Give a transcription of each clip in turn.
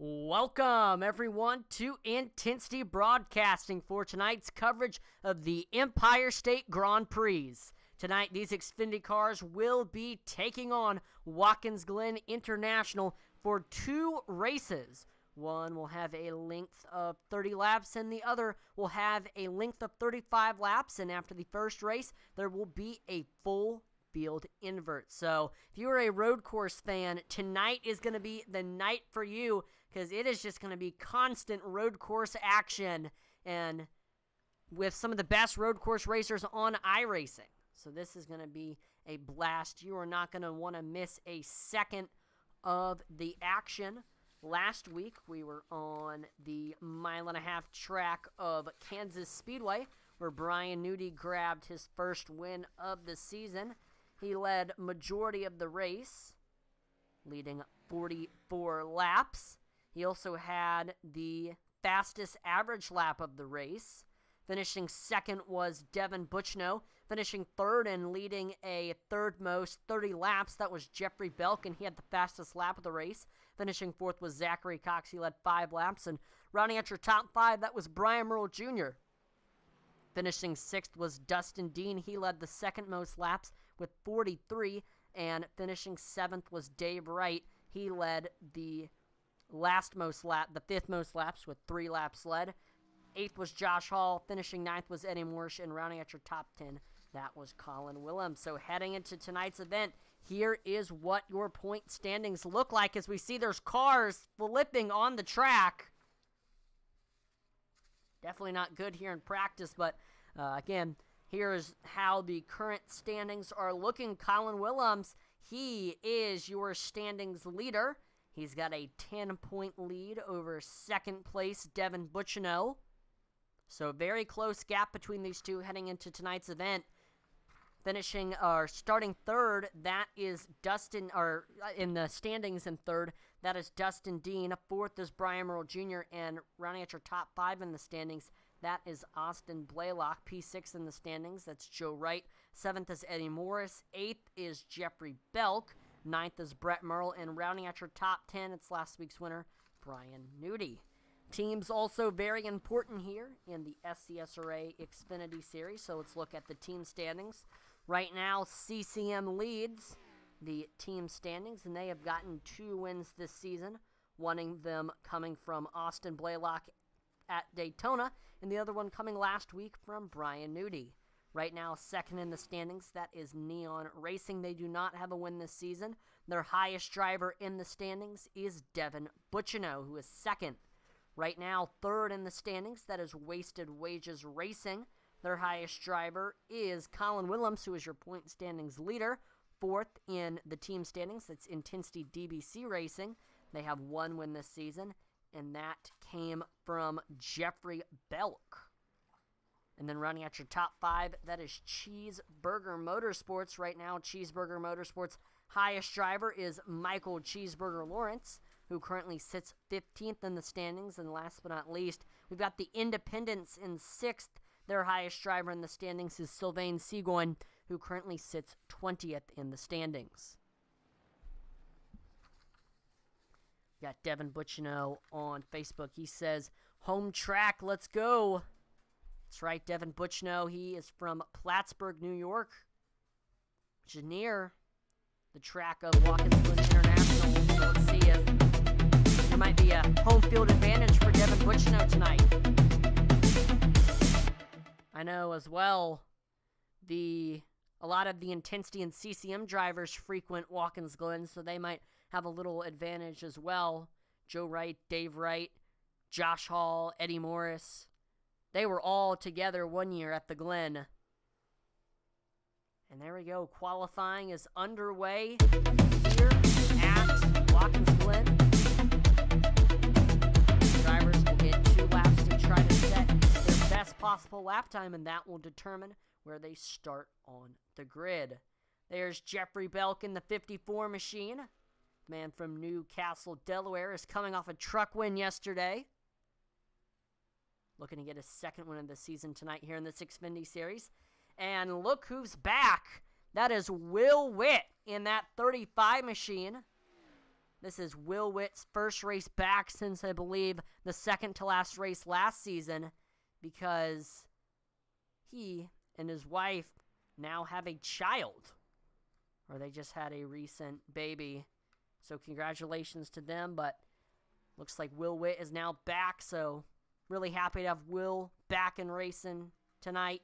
Welcome, everyone, to Intensity Broadcasting for tonight's coverage of the Empire State Grand Prix. Tonight, these Xfinity cars will be taking on Watkins Glen International for two races. One will have a length of 30 laps, and the other will have a length of 35 laps. And after the first race, there will be a full field invert. So if you're a road course fan, tonight is going to be the night for you, because it is just going to be constant road course action, and with some of the best road course racers on iRacing. So this is going to be a blast. You are not going to want to miss a second of the action. Last week, we were on the mile-and-a-half track of Kansas Speedway, where Brian Nudie grabbed his first win of the season. He led majority of the race, leading 44 laps. He also had the fastest average lap of the race. Finishing second was Devin Buchno. Finishing third and leading a third most 30 laps, that was Jeffrey Belk, and he had the fastest lap of the race. Finishing fourth was Zachary Cox. He led 5 laps. And rounding out your top 5, that was Brian Merle Jr. Finishing sixth was Dustin Dean. He led the second most laps with 43. And finishing seventh was Dave Wright. He led the fifth most laps with 3 laps led. Eighth was Josh Hall. Finishing ninth was Eddie Morse. And rounding out your top 10, that was Colin Willems. So heading into tonight's event, here is what your point standings look like as we see there's cars flipping on the track. Definitely not good here in practice, but again, here's how the current standings are looking. Colin Willems, he is your standings leader. He's got a 10-point lead over second place Devin Buchno. So very close gap between these two heading into tonight's event. Starting third, that is Dustin, or in the standings in third, that is Dustin Dean. Fourth is Brian Merle Jr., and rounding out your top 5 in the standings, that is Austin Blaylock. P6 in the standings, that's Joe Wright. Seventh is Eddie Morris. Eighth is Jeffrey Belk. Ninth is Brett Merle, and rounding out your top 10, it's last week's winner, Brian Nudie. Teams also very important here in the SCSRA Xfinity Series, so let's look at the team standings. Right now, CCM leads the team standings, and they have gotten 2 wins this season, one of them coming from Austin Blaylock at Daytona, and the other one coming last week from Brian Nudie. Right now, second in the standings, that is Neon Racing. They do not have a win this season. Their highest driver in the standings is Devin Buchno, who is second. Right now, third in the standings, that is Wasted Wages Racing. Their highest driver is Colin Willems, who is your point standings leader. Fourth in the team standings, that's Intensity DBC Racing. They have 1 win this season, and that came from Jeffrey Belk. And then running at your top 5, that is Cheeseburger Motorsports. Right now, Cheeseburger Motorsports' highest driver is Michael Cheeseburger Lawrence, who currently sits 15th in the standings. And last but not least, we've got the Independents in 6th. Their highest driver in the standings is Sylvain Segoin, who currently sits 20th in the standings. Got Devin Buchno on Facebook. He says, home track, let's go. That's right, Devin Buchno. He is from Plattsburgh, New York, which is near the track of Watkins Glen International. So let's see if there might be a home field advantage for Devin Buchno tonight. I know as well, a lot of the Intensity and CCM drivers frequent Watkins Glen, so they might have a little advantage as well. Joe Wright, Dave Wright, Josh Hall, Eddie Morris. They were all together one year at the Glen. And there we go. Qualifying is underway here at Watkins Glen. Drivers will get 2 laps to try to set their best possible lap time, and that will determine where they start on the grid. There's Jeffrey Belk in the 54 machine. The man from Newcastle, Delaware, is coming off a truck win yesterday. Looking to get his second win of the season tonight here in the Xfinity Series. And look who's back. That is Will Witt in that 35 machine. This is Will Witt's first race back since, I believe, the second to last race last season, because he and his wife now have a child, or they just had a recent baby. So congratulations to them, but looks like Will Witt is now back, so really happy to have Will back in racing tonight.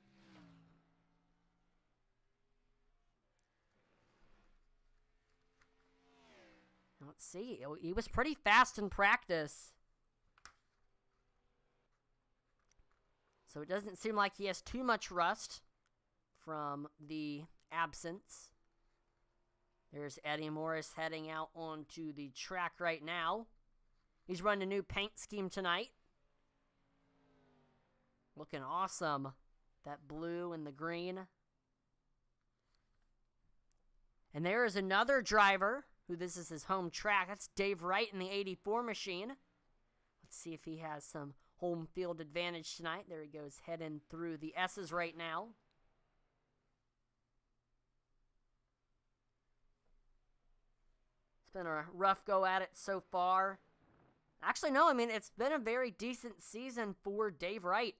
Let's see. He was pretty fast in practice. So it doesn't seem like he has too much rust from the absence. There's Eddie Morris heading out onto the track right now. He's running a new paint scheme tonight. Looking awesome. That blue and the green. And there is another driver who this is his home track. That's Dave Wright in the 84 machine. Let's see if he has some home field advantage tonight. There he goes, heading through the S's right now. It's been a rough go at it so far. Actually, no, I mean, it's been a very decent season for Dave Wright.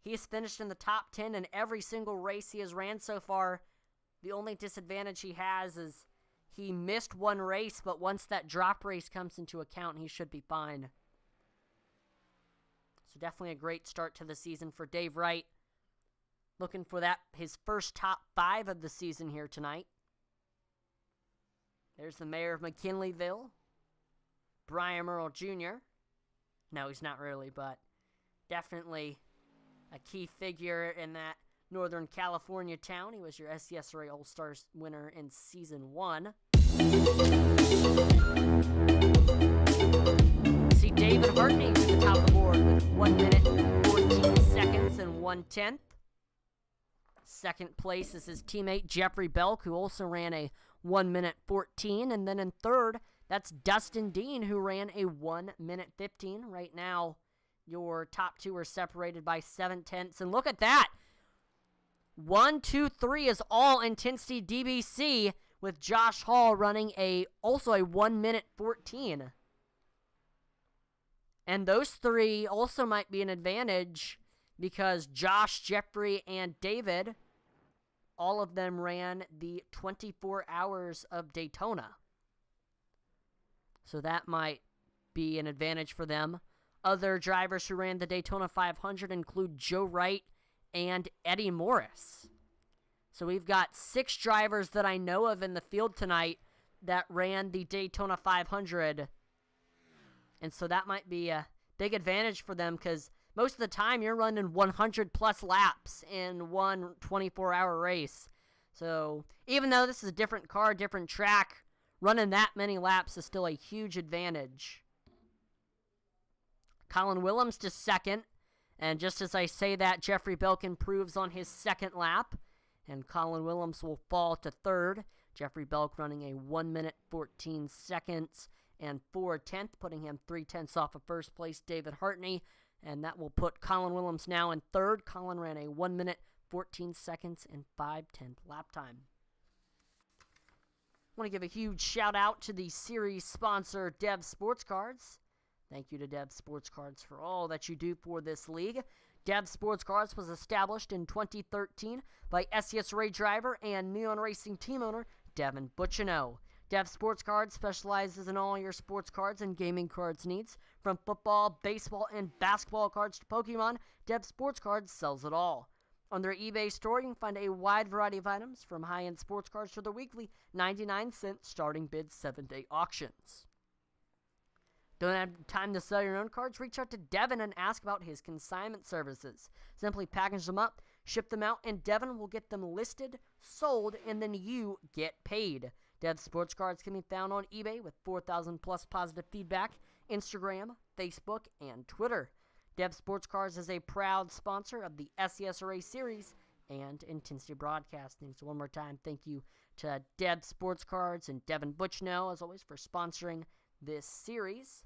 He has finished in the top 10 in every single race he has ran so far. The only disadvantage he has is he missed one race, but once that drop race comes into account, he should be fine. So definitely a great start to the season for Dave Wright. Looking for that, his first top 5 of the season here tonight. There's the mayor of McKinleyville, Brian Merle Jr. No, he's not really, but definitely a key figure in that Northern California town. He was your SCSRA All-Stars winner in Season 1. See David Hartney at the top of the board with 1 minute, 14 seconds, and 1/10. Second place is his teammate Jeffrey Belk, who also ran a 1 minute 14. And then in third, that's Dustin Dean, who ran a 1 minute 15. Right now, your top two are separated by 7/10. And look at that. 1, 2, 3 is all intensity DBC, with Josh Hall running also a 1 minute 14. And those three also might be an advantage because Josh, Jeffrey, and David, all of them ran the 24 hours of Daytona. So that might be an advantage for them. Other drivers who ran the Daytona 500 include Joe Wright and Eddie Morris. So we've got 6 drivers that I know of in the field tonight that ran the Daytona 500. And so that might be a big advantage for them because most of the time you're running 100-plus laps in one 24-hour race. So even though this is a different car, different track, running that many laps is still a huge advantage. Colin Willems to second. And just as I say that, Jeffrey Belk improves on his second lap. And Colin Willems will fall to third. Jeffrey Belk running a 1 minute, 14 seconds and 4/10, putting him 3/10 off of first place, David Hartney. And that will put Colin Willems now in third. Colin ran a 1 minute, 14 seconds and 5/10 lap time. I want to give a huge shout out to the series sponsor, Dev Sports Cards. Thank you to Dev Sports Cards for all that you do for this league. Dev Sports Cards was established in 2013 by SCSRA driver and Neon Racing team owner Devin Butchino. Dev Sports Cards specializes in all your sports cards and gaming cards needs. From football, baseball, and basketball cards to Pokemon, Dev Sports Cards sells it all. On their eBay store, you can find a wide variety of items, from high-end sports cards to their weekly 99-cent starting bid 7-day auctions. Don't have time to sell your own cards? Reach out to Devin and ask about his consignment services. Simply package them up, ship them out, and Devin will get them listed, sold, and then you get paid. Dev Sports Cards can be found on eBay with 4,000 plus positive feedback, Instagram, Facebook, and Twitter. Dev Sports Cards is a proud sponsor of the SCSRA series and Intensity Broadcasting. So one more time, thank you to Dev Sports Cards and Devin Butchno, as always, for sponsoring this series.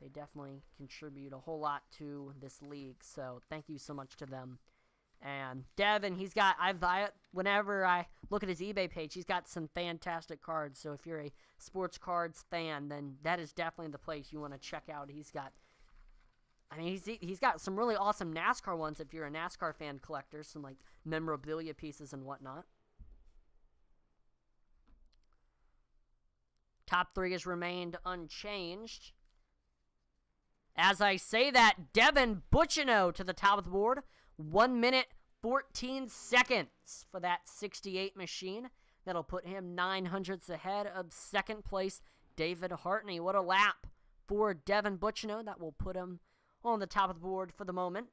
They definitely contribute a whole lot to this league, so thank you so much to them And Devin, whenever I look at his eBay page, he's got some fantastic cards. So if you're a sports cards fan, then that is definitely the place you want to check out. He's got some really awesome NASCAR ones if you're a NASCAR fan collector, some like memorabilia pieces and whatnot. Top 3 has remained unchanged. As I say that, Devin Buccino to the top of the board. 1 minute, 14 seconds for that 68 machine. That'll put him 900ths ahead of second place, David Hartney. What a lap for Devin Buccino. That will put him on the top of the board for the moment.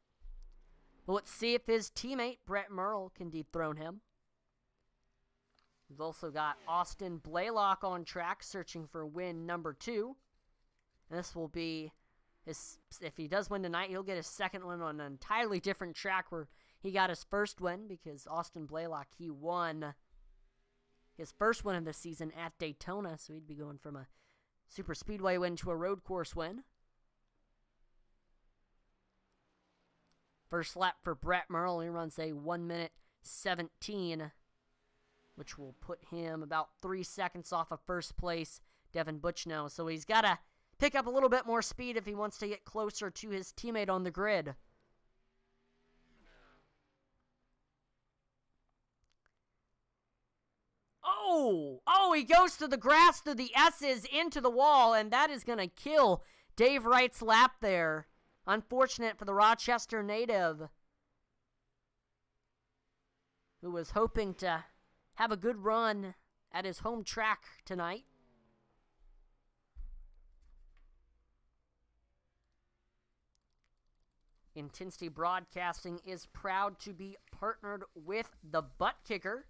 But let's see if his teammate, Brett Merle, can dethrone him. We've also got Austin Blaylock on track, searching for win number 2. And this will be if he does win tonight, he'll get his second win on an entirely different track where he got his first win, because Austin Blaylock, he won his first win of the season at Daytona, so he'd be going from a super speedway win to a road course win. First lap for Brett Merle, he runs a 1 minute 17, which will put him about 3 seconds off of first place, Devin Buccino. So he's got to pick up a little bit more speed if he wants to get closer to his teammate on the grid. Oh, he goes through the grass, through the S's, into the wall, and that is going to kill Dave Wright's lap there. Unfortunate for the Rochester native, who was hoping to have a good run at his home track tonight. Intensity Broadcasting is proud to be partnered with the Butt Kicker.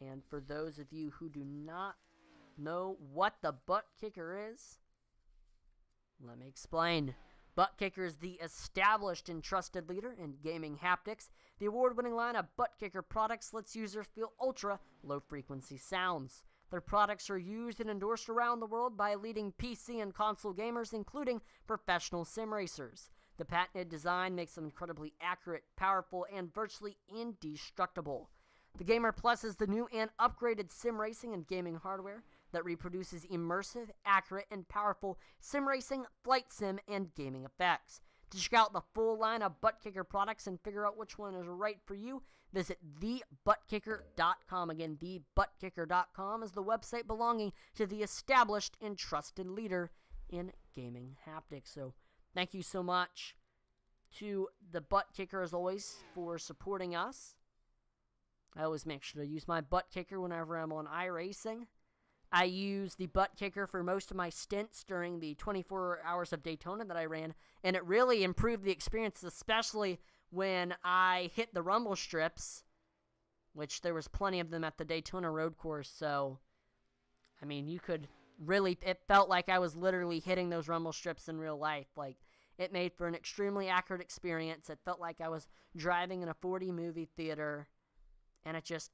And for those of you who do not know what the Butt Kicker is, let me explain. Butt Kicker is the established and trusted leader in gaming haptics. The award-winning line of Butt Kicker products lets users feel ultra low-frequency sounds. Their products are used and endorsed around the world by leading PC and console gamers, including professional sim racers. The patented design makes them incredibly accurate, powerful, and virtually indestructible. The Gamer Plus is the new and upgraded sim racing and gaming hardware that reproduces immersive, accurate, and powerful sim racing, flight sim, and gaming effects. To check out the full line of Butt Kicker products and figure out which one is right for you, visit thebuttkicker.com. Again, thebuttkicker.com is the website belonging to the established and trusted leader in gaming haptics. So thank you so much to the Butt Kicker, as always, for supporting us. I always make sure to use my Butt Kicker whenever I'm on iRacing. I use the Butt Kicker for most of my stints during the 24 hours of Daytona that I ran, and it really improved the experience, especially when I hit the rumble strips, which there was plenty of them at the Daytona road course. So, I mean, it felt like I was literally hitting those rumble strips in real life. Like, it made for an extremely accurate experience. It felt like I was driving in a 4D movie theater. And it just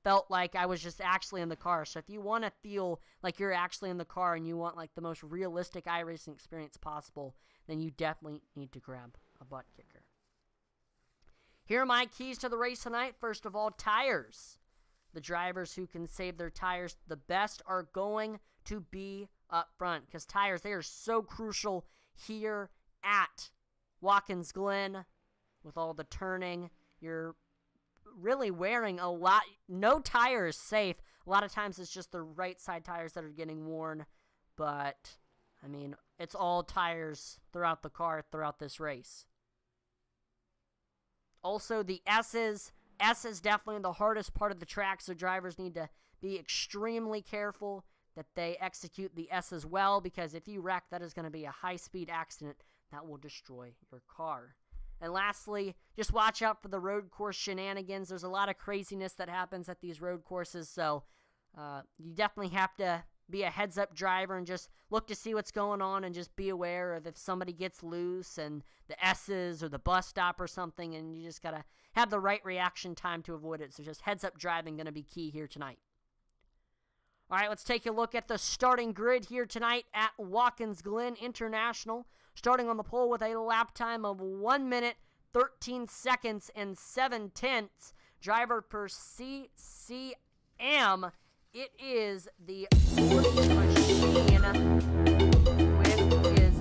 felt like I was just actually in the car. So if you want to feel like you're actually in the car and you want like the most realistic iRacing experience possible, then you definitely need to grab a Butt Kicker. Here are my keys to the race tonight. First of all, tires. The drivers who can save their tires the best are going to be up front, because tires, they are so crucial here at Watkins Glen with all the turning. You're really wearing a lot. No tire is safe. A lot of times it's just the right side tires that are getting worn, but I mean, it's all tires throughout the car throughout this race. Also, the S's. S is definitely the hardest part of the track, so drivers need to be extremely careful that they execute the S's well, because if you wreck, that is going to be a high-speed accident that will destroy your car. And lastly, just watch out for the road course shenanigans. There's a lot of craziness that happens at these road courses, so you definitely have to be a heads-up driver and just look to see what's going on and just be aware of if somebody gets loose and the S's or the bus stop or something, and you just got to have the right reaction time to avoid it. So just heads-up driving going to be key here tonight. All right, let's take a look at the starting grid here tonight at Watkins Glen International. Starting on the pole with a lap time of 1 minute, 13 seconds and 7 tenths. Driver per CCM. It is the fourth machine with his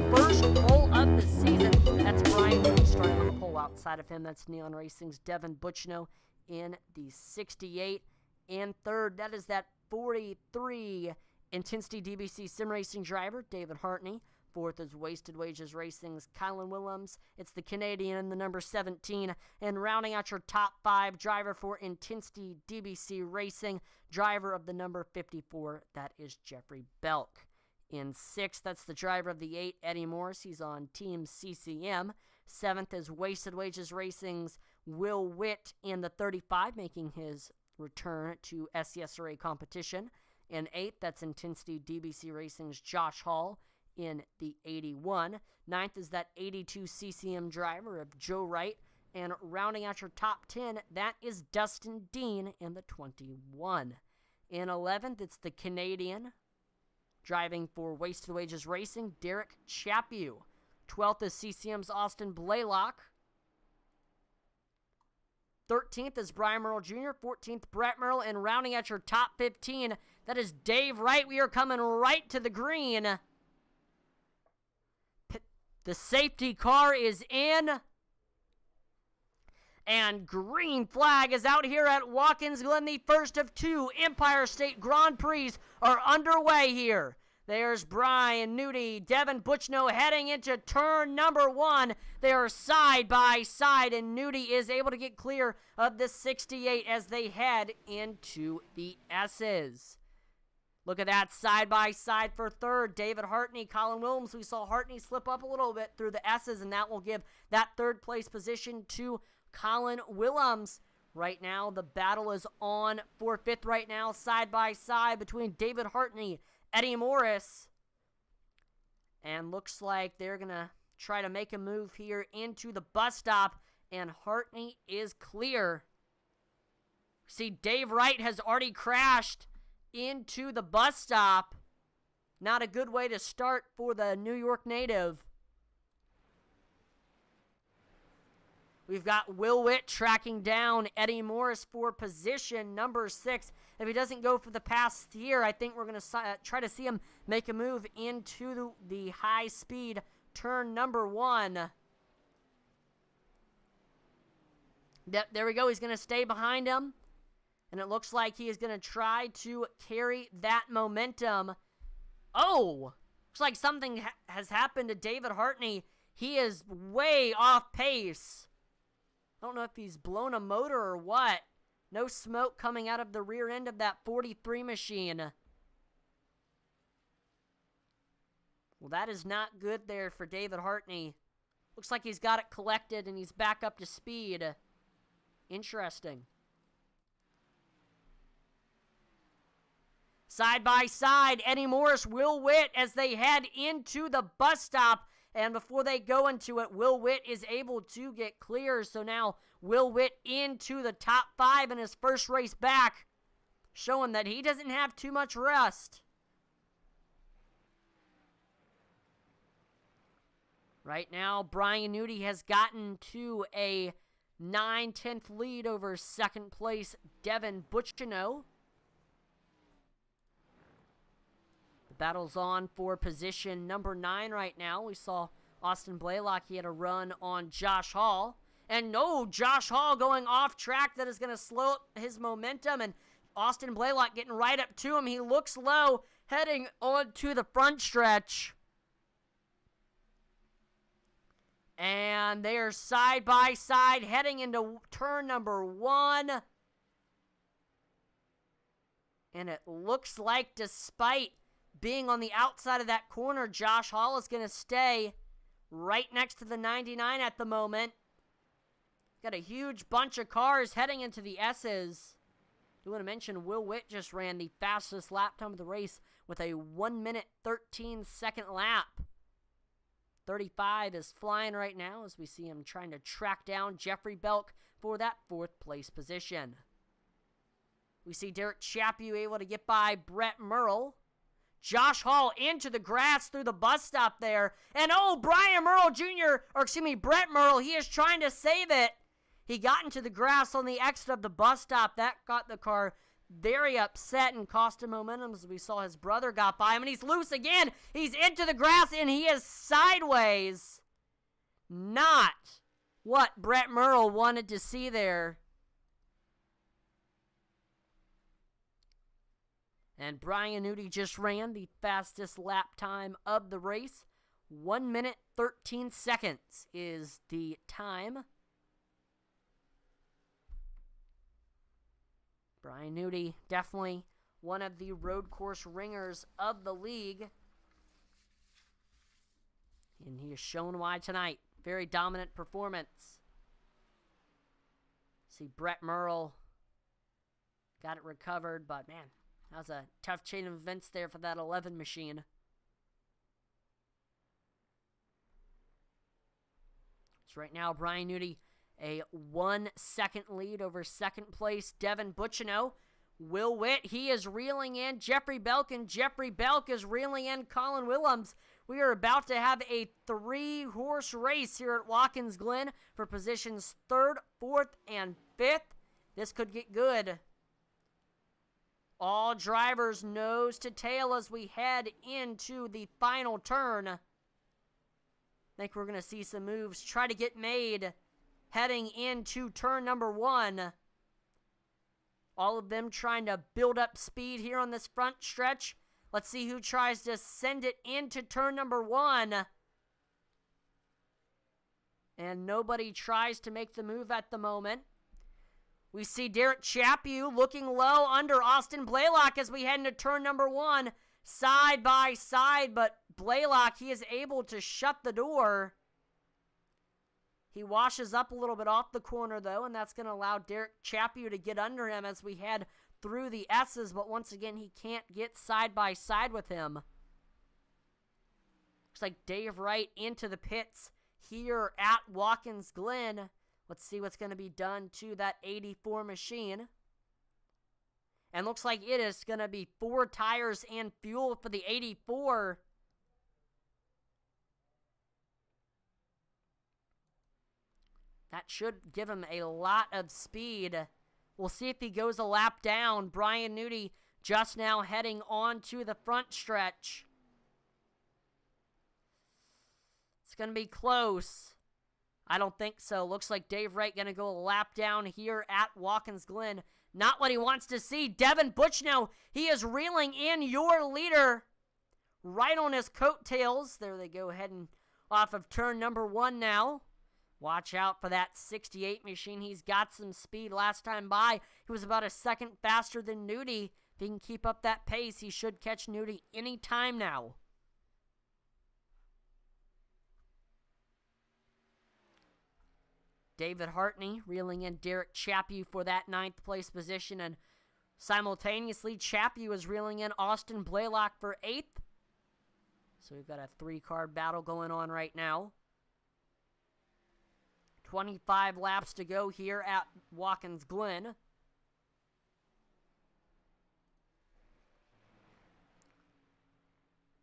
first pole of the season. That's Brian Moody starting on the pole. Outside of him, that's Neon Racing's Devin Butchno in the 68. And third, that is that 43 Intensity DBC Sim Racing driver, David Hartney. Fourth is Wasted Wages Racing's Kylan Willems. It's the Canadian in the number 17. And rounding out your top 5 driver for Intensity DBC Racing, driver of the number 54, that is Jeffrey Belk. In 6th, that's the driver of the 8, Eddie Morris. He's on Team CCM. 7th is Wasted Wages Racing's Will Witt in the 35, making his return to SCSRA competition. In 8th, that's Intensity DBC Racing's Josh Hall in the 81. 9th is that 82 CCM driver of Joe Wright. And rounding out your top 10, that is Dustin Dean in the 21. In 11th, it's the Canadian driving for Wasted Wages Racing, Derek Chaput. 12th is CCM's Austin Blaylock. 13th is Brian Merle Jr., 14th Brett Merle, and rounding out your top 15, that is Dave Wright. We are coming right to the green. The safety car is in, and green flag is out here at Watkins Glen. The first of 2 Empire State Grand Prix are underway here. There's Brian Nudie, Devin Butchno heading into turn number 1. They are side by side, and Nudie is able to get clear of the 68 as they head into the S's. Look at that side by side for third. David Hartney, Colin Williams. We saw Hartney slip up a little bit through the S's, and that will give that third place position to Colin Williams. Right now, the battle is on for 5th right now, side by side between David Hartney, Eddie Morris, and looks like they're going to try to make a move here into the bus stop, and Hartney is clear. See, Dave Wright has already crashed into the bus stop. Not a good way to start for the New York native. We've got Will Witt tracking down Eddie Morris for position number 6. If he doesn't go for the pass here, I think we're going to try to see him make a move into the high-speed turn number 1. There we go. He's going to stay behind him. And it looks like he is going to try to carry that momentum. Oh! Looks like something has happened to David Hartney. He is way off pace. I don't know if he's blown a motor or what. No smoke coming out of the rear end of that 43 machine. Well, that is not good there for David Hartney. Looks like he's got it collected and he's back up to speed. Interesting. Side by side, Eddie Morris, Will Witt as they head into the bus stop. And before they go into it, Will Witt is able to get clear. So now Will Witt into the top 5 in his first race back, showing that he doesn't have too much rest. Right now, Brian Nudie has gotten to a 9/10 lead over second place Devin Butchno. Battle's on for position number 9 right now. We saw Austin Blaylock. He had a run on Josh Hall. And no, Josh Hall going off track. That is going to slow up his momentum. And Austin Blaylock getting right up to him. He looks low, heading on to the front stretch. And they are side by side, heading into turn number 1. And it looks like despite being on the outside of that corner, Josh Hall is going to stay right next to the 99 at the moment. Got a huge bunch of cars heading into the S's. Do want to mention Will Witt just ran the fastest lap time of the race with a 1 minute 13 second lap. 35 is flying right now as we see him trying to track down Jeffrey Belk for that 4th place position. We see Derek Chaput able to get by Brett Merle. Josh Hall into the grass through the bus stop there. And Brian Merle Jr., Brett Merle, he is trying to save it. He got into the grass on the exit of the bus stop. That got the car very upset and cost him momentum as we saw his brother got by him. And he's loose again. He's into the grass and he is sideways. Not what Brett Merle wanted to see there. And Brian Newty just ran the fastest lap time of the race. 1 minute, 13 seconds is the time. Brian Newty, definitely one of the road course ringers of the league. And he has shown why tonight. Very dominant performance. See Brett Merle got it recovered, but man, that was a tough chain of events there for that 11 machine. So right now, Brian Newty, a 1 second lead over second place Devin Bucciano. Will Witt, he is reeling in Jeffrey Belk, and Jeffrey Belk is reeling in Colin Willems. We are about to have a 3-horse race here at Watkins Glen for positions 3rd, 4th, and 5th. This could get good. All drivers nose to tail as we head into the final turn. I think we're going to see some moves try to get made heading into turn number 1. All of them trying to build up speed here on this front stretch. Let's see who tries to send it into turn number 1. And nobody tries to make the move at the moment. We see Derek Chaput looking low under Austin Blaylock as we head into turn number 1. Side by side, but Blaylock, he is able to shut the door. He washes up a little bit off the corner, though, and that's going to allow Derek Chaput to get under him as we head through the S's, but once again, he can't get side by side with him. Looks like Dave Wright into the pits here at Watkins Glen. Let's see what's going to be done to that 84 machine. And looks like it is going to be 4 tires and fuel for the 84. That should give him a lot of speed. We'll see if he goes a lap down. Brian Newty just now heading on to the front stretch. It's going to be close. I don't think so. Looks like Dave Wright going to go a lap down here at Watkins Glen. Not what he wants to see. Devin Bucciano, he is reeling in your leader right on his coattails. There they go, heading off of turn number 1 now. Watch out for that 68 machine. He's got some speed. Last time by, he was about a second faster than Newty. If he can keep up that pace, he should catch Newty any time now. David Hartney reeling in Derek Chaput for that 9th place position, and simultaneously Chaput is reeling in Austin Blaylock for 8th. So we've got a 3-car battle going on right now. 25 laps to go here at Watkins Glen.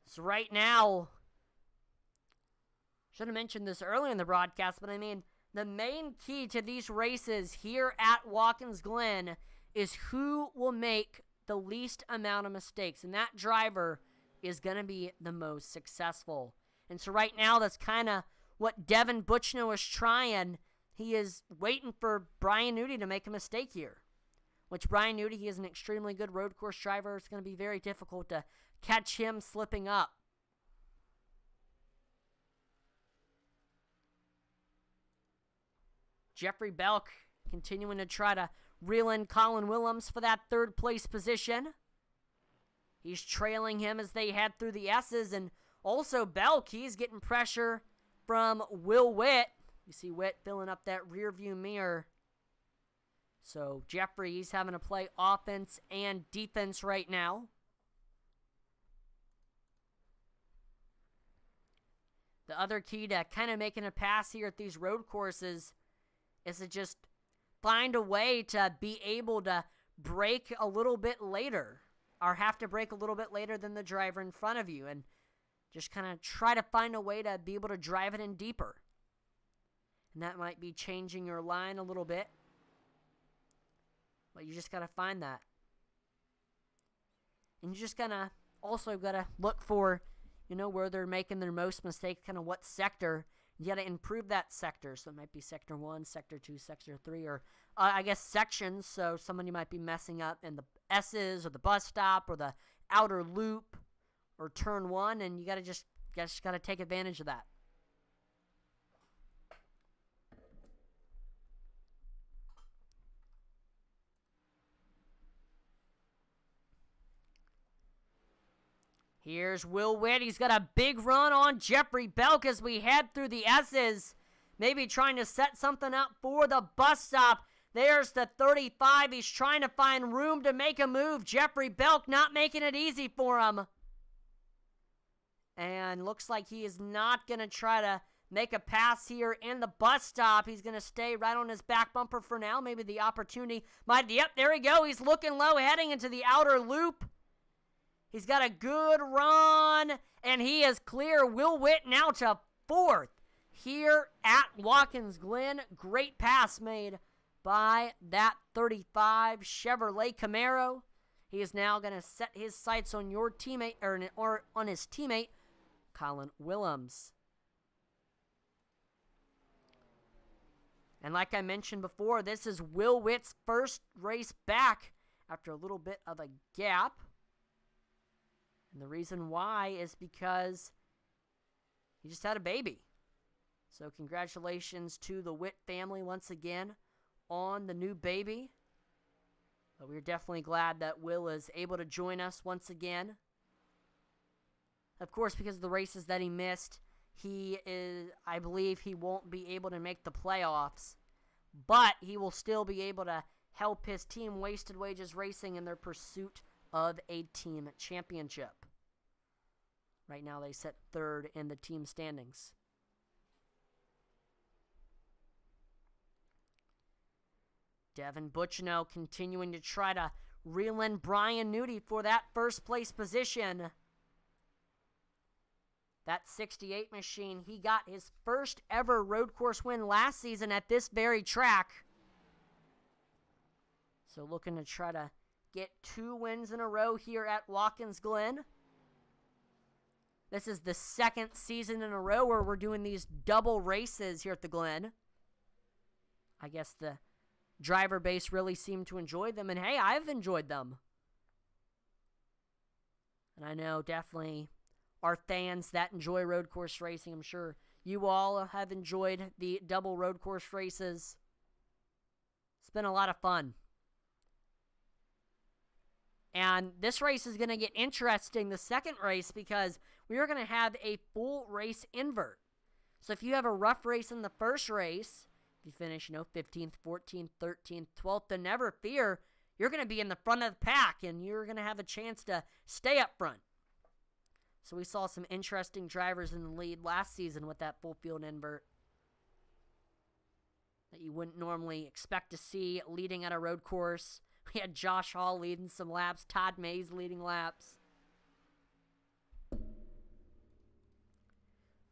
So right now, should have mentioned this earlier in the broadcast, but I mean, the main key to these races here at Watkins Glen is who will make the least amount of mistakes, and that driver is going to be the most successful. And so right now, that's kind of what Devin Bucciano is trying. He is waiting for Brian Newty to make a mistake here, which Brian Newty, he is an extremely good road course driver. It's going to be very difficult to catch him slipping up. Jeffrey Belk continuing to try to reel in Colin Willems for that 3rd place position. He's trailing him as they head through the S's, and also Belk, he's getting pressure from Will Witt. You see Witt filling up that rear view mirror. So Jeffrey, he's having to play offense and defense right now. The other key to kind of making a pass here at these road courses is to just find a way to be able to brake a little bit later. or have to brake a little bit later than the driver in front of you, and just kind of try to find a way to be able to drive it in deeper. And that might be changing your line a little bit, but you just got to find that. And you just also got to look for, where they're making their most mistakes, kind of what sector. You got to improve that sector. So it might be sector 1, sector 2, sector 3, or I guess sections. So somebody might be messing up in the S's or the bus stop or the outer loop or turn 1, and you got to just got to take advantage of that. Here's Will Witt. He's got a big run on Jeffrey Belk as we head through the S's. Maybe trying to set something up for the bus stop. There's the 35. He's trying to find room to make a move. Jeffrey Belk not making it easy for him. And looks like he is not going to try to make a pass here in the bus stop. He's going to stay right on his back bumper for now. Maybe the opportunity might... Yep, there we go. He's looking low, heading into the outer loop. He's got a good run, and he is clear. Will Witt now to 4th here at Watkins Glen. Great pass made by that 35 Chevrolet Camaro. He is now going to set his sights on your teammate, or on his teammate, Colin Willems. And like I mentioned before, this is Will Witt's first race back after a little bit of a gap. And the reason why is because he just had a baby. So congratulations to the Witt family once again on the new baby. But we're definitely glad that Will is able to join us once again. Of course, because of the races that he missed, I believe he won't be able to make the playoffs. But he will still be able to help his team, Wasted Wages Racing, in their pursuit of a team championship. Right now they sit 3rd in the team standings. Devin Butchino continuing to try to reel in Brian Nudie for that first place position. That 68 machine, he got his first ever road course win last season at this very track. So looking to try to get 2 wins in a row here at Watkins Glen. This is the 2nd season in a row where we're doing these double races here at the Glen. I guess the driver base really seemed to enjoy them, and hey, I've enjoyed them. And I know definitely our fans that enjoy road course racing, I'm sure you all have enjoyed the double road course races. It's been a lot of fun. And this race is going to get interesting, the second race, because we are going to have a full race invert. So if you have a rough race in the first race, if you finish, 15th, 14th, 13th, 12th, then never fear, you're going to be in the front of the pack, and you're going to have a chance to stay up front. So we saw some interesting drivers in the lead last season with that full field invert that you wouldn't normally expect to see leading at a road course. We had Josh Hall leading some laps, Todd Mays leading laps.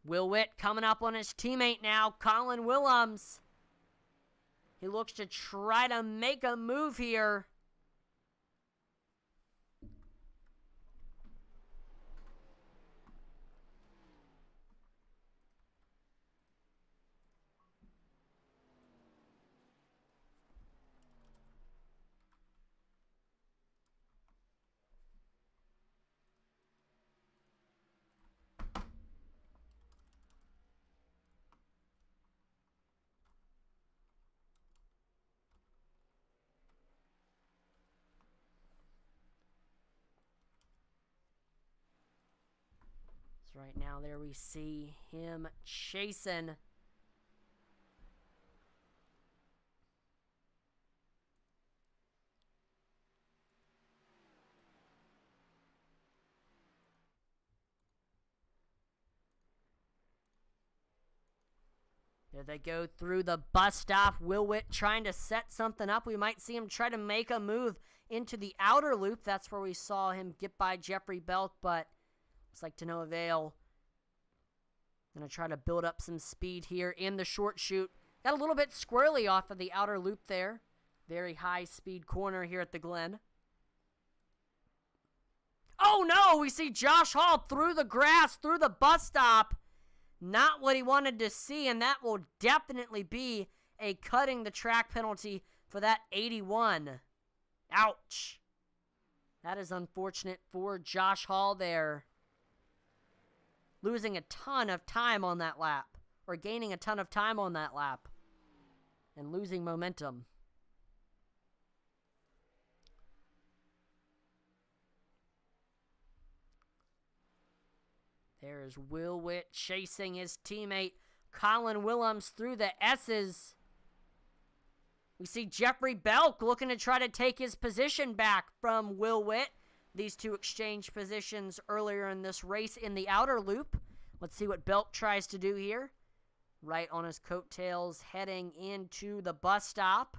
Will Witt coming up on his teammate now, Colin Willems. He looks to try to make a move here. Right now, there we see him chasing. There they go through the bus stop. Will Witt trying to set something up. We might see him try to make a move into the outer loop. That's where we saw him get by Jeffrey Belk, but looks like to no avail. Going to try to build up some speed here in the short chute. Got a little bit squirrely off of the outer loop there. Very high speed corner here at the Glen. Oh no, we see Josh Hall through the grass, through the bus stop. Not what he wanted to see, and that will definitely be a cutting the track penalty for that 81. Ouch. That is unfortunate for Josh Hall there. Losing a ton of time on that lap, or gaining a ton of time on that lap, and losing momentum. There is Will Witt chasing his teammate Colin Willems through the S's. We see Jeffrey Belk looking to try to take his position back from Will Witt. These two exchanged positions earlier in this race in the outer loop. Let's see what Belk tries to do here. Right on his coattails, heading into the bus stop.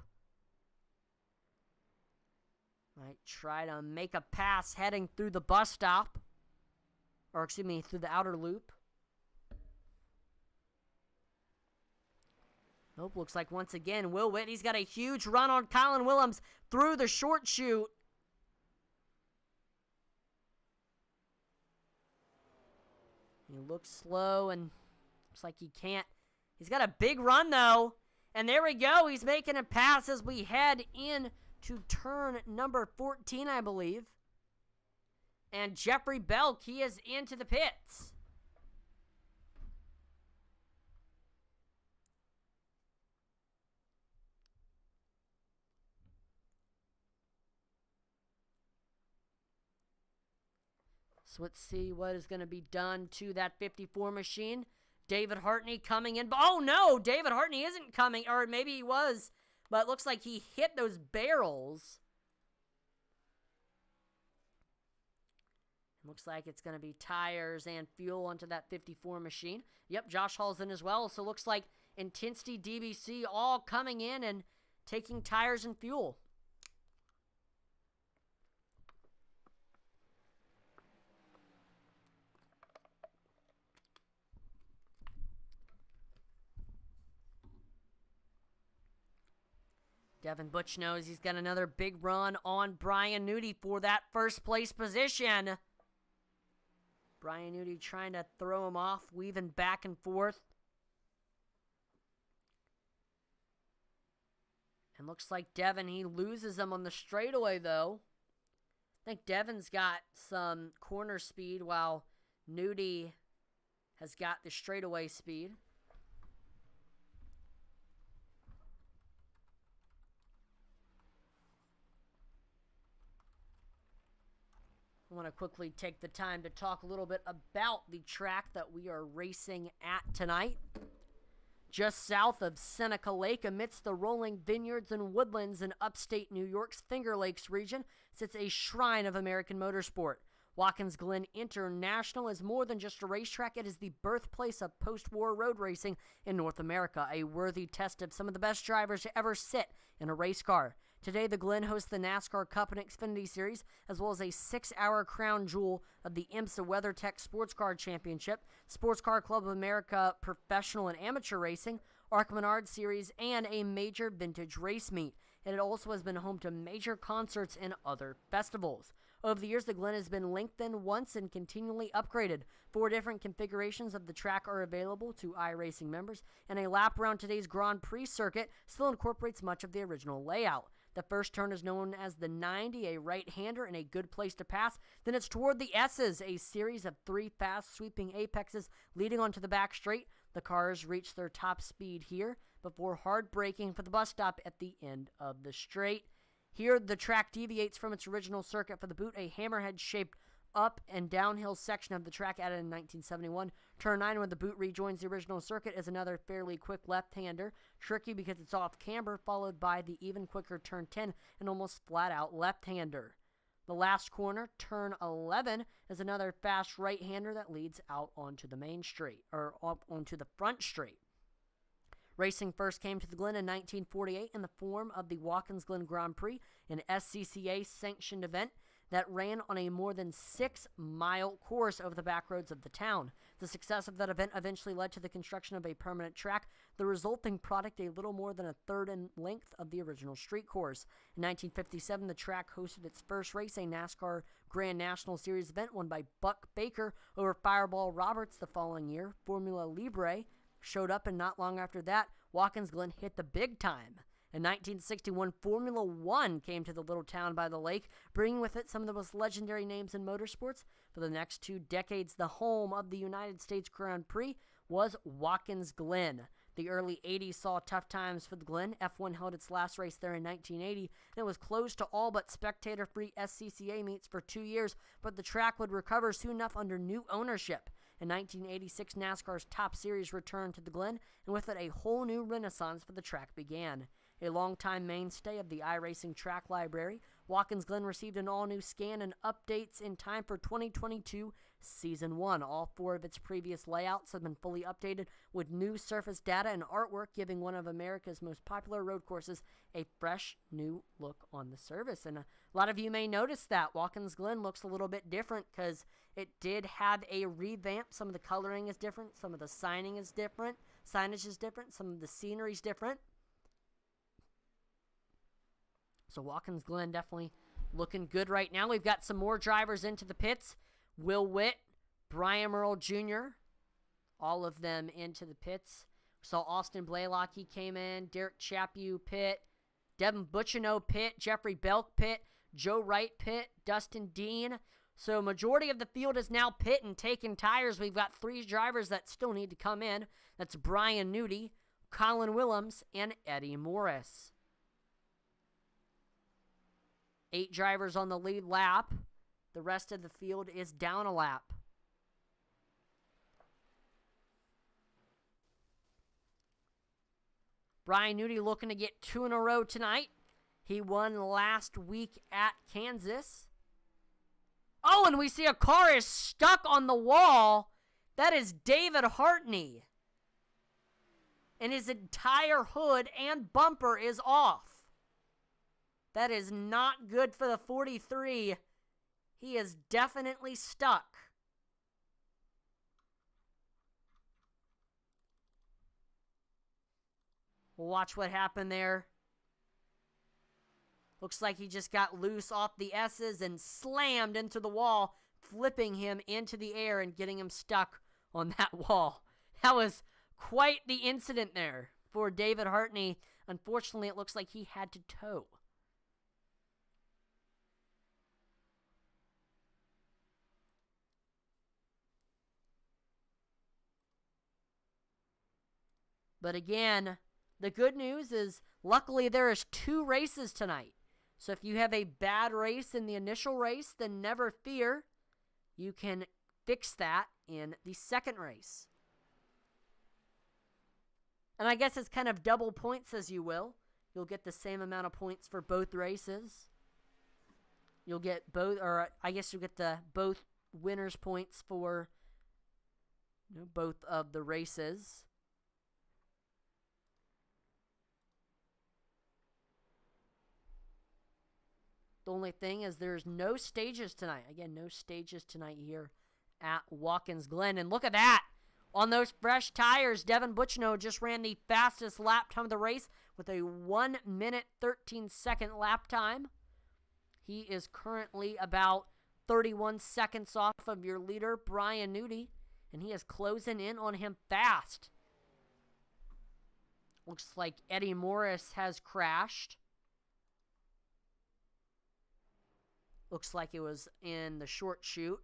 Might try to make a pass heading through the bus stop. Or, excuse me, through the outer loop. Nope, looks like once again, Will Witt, he's got a huge run on Colin Willems through the short chute. He looks slow and looks like he can't. He's got a big run, though. And there we go. He's making a pass as we head in to turn number 14, I believe. And Jeffrey Belk, he is into the pits. So let's see what is going to be done to that 54 machine. David Hartney coming in. Oh, no, David Hartney isn't coming. Or maybe he was. But it looks like he hit those barrels. Looks like it's going to be tires and fuel onto that 54 machine. Yep, Josh Hall's in as well. So looks like Intensity DBC all coming in and taking tires and fuel. Devin Butch knows he's got another big run on Brian Nudie for that first place position. Brian Nudie trying to throw him off, weaving back and forth. And looks like Devin, he loses him on the straightaway, though. I think Devin's got some corner speed while Nudie has got the straightaway speed. I want to quickly take the time to talk a little bit about the track that we are racing at tonight. Just south of Seneca Lake, amidst the rolling vineyards and woodlands in upstate New York's Finger Lakes region, sits a shrine of American motorsport. Watkins Glen International is more than just a racetrack. It is the birthplace of post-war road racing in North America, a worthy test of some of the best drivers to ever sit in a race car. Today, the Glen hosts the NASCAR Cup and Xfinity Series, as well as a 6-hour crown jewel of the IMSA WeatherTech Sports Car Championship, Sports Car Club of America Professional and Amateur Racing, ARC Menard Series, and a major vintage race meet. And it also has been home to major concerts and other festivals. Over the years, the Glen has been lengthened once and continually upgraded. 4 different configurations of the track are available to iRacing members, and a lap around today's Grand Prix circuit still incorporates much of the original layout. The first turn is known as the 90, a right-hander and a good place to pass. Then it's toward the S's, a series of 3 fast sweeping apexes leading onto the back straight. The cars reach their top speed here before hard braking for the bus stop at the end of the straight. Here, the track deviates from its original circuit for the boot, a hammerhead-shaped up and downhill section of the track added in 1971. Turn 9, when the boot rejoins the original circuit, is another fairly quick left-hander. Tricky because it's off camber, followed by the even quicker turn 10, an almost flat-out left-hander. The last corner, turn 11, is another fast right-hander that leads out onto the main straight, or up onto the front straight. Racing first came to the Glen in 1948 in the form of the Watkins Glen Grand Prix, an SCCA-sanctioned event that ran on a more than 6-mile course over the back roads of the town. The success of that event eventually led to the construction of a permanent track, the resulting product a little more than a third in length of the original street course. In 1957, the track hosted its first race, a NASCAR Grand National Series event won by Buck Baker over Fireball Roberts. The following year, Formula Libre showed up, and not long after that, Watkins Glen hit the big time. In 1961, Formula One came to the little town by the lake, bringing with it some of the most legendary names in motorsports. For the next 2 decades, the home of the United States Grand Prix was Watkins Glen. The early 80s saw tough times for the Glen. F1 held its last race there in 1980, and it was closed to all but spectator-free SCCA meets for 2 years, but the track would recover soon enough under new ownership. In 1986, NASCAR's Top Series returned to the Glen, and with it a whole new renaissance for the track began. A longtime mainstay of the iRacing track library, Watkins Glen received an all-new scan and updates in time for 2022 Season 1. All 4 of its previous layouts have been fully updated with new surface data and artwork, giving one of America's most popular road courses a fresh new look on the surface. And a lot of you may notice that Watkins Glen looks a little bit different because it did have a revamp. Some of the coloring is different, some of the signage is different, some of the scenery is different. So Watkins Glen definitely looking good right now. We've got some more drivers into the pits. Will Witt, Brian Merle Jr., all of them into the pits. We saw Austin Blaylock, he came in. Derek Chaput pit. Devin Bucciano pit. Jeffrey Belk pit. Joe Wright pit. Dustin Dean. So majority of the field is now pit and taking tires. We've got 3 drivers that still need to come in. That's Brian Newty, Colin Willems, and Eddie Morris. 8 drivers on the lead lap. The rest of the field is down a lap. Brian Newty looking to get 2 in a row tonight. He won last week at Kansas. Oh, and we see a car is stuck on the wall. That is David Hartney. And his entire hood and bumper is off. That is not good for the 43. He is definitely stuck. We'll watch what happened there. Looks like he just got loose off the S's and slammed into the wall, flipping him into the air and getting him stuck on that wall. That was quite the incident there for David Hartney. Unfortunately, it looks like he had to tow. But again, the good news is luckily there is 2 races tonight. So if you have a bad race in the initial race, then never fear. You can fix that in the second race. And I guess it's kind of double points as you will. You'll get the same amount of points for both races. You'll get both, or I guess you'll get the both winners' points for both of the races. The only thing is there's no stages tonight. Again, no stages tonight here at Watkins Glen. And look at that. On those fresh tires, Devin Bucciano just ran the fastest lap time of the race with a 1 minute 13 second lap time. He is currently about 31 seconds off of your leader, Brian Newty, and he is closing in on him fast. Looks like Eddie Morris has crashed. Looks like it was in the short chute.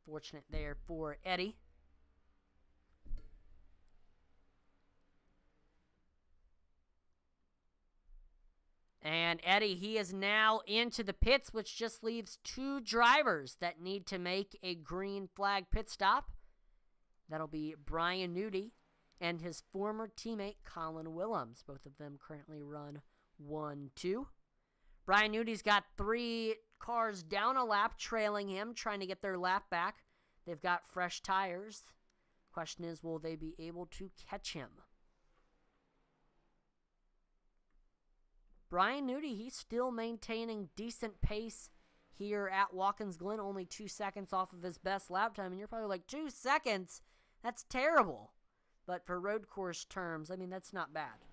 Fortunate there for Eddie. And Eddie, he is now into the pits, which just leaves 2 drivers that need to make a green flag pit stop. That'll be Brian Newty and his former teammate Colin Willems. Both of them currently run 1-2. Brian Newty's got 3 cars down a lap trailing him, trying to get their lap back. They've got fresh tires. Question is, will they be able to catch him? Brian Newty, he's still maintaining decent pace here at Watkins Glen, only 2 seconds off of his best lap time. And you're probably like, 2 seconds? That's terrible. But for road course terms, I mean, that's not bad.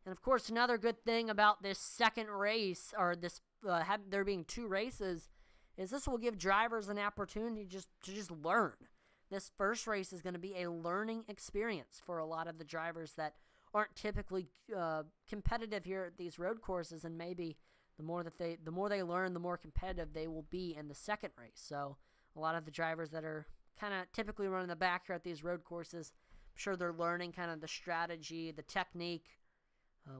And of course, another good thing about this second race, or this there being 2 races, is this will give drivers an opportunity to just learn. This first race is going to be a learning experience for a lot of the drivers that aren't typically competitive here at these road courses, and maybe the more they learn, the more competitive they will be in the second race. So a lot of the drivers that are kind of typically running the back here at these road courses, I'm sure they're learning kind of the strategy, the technique,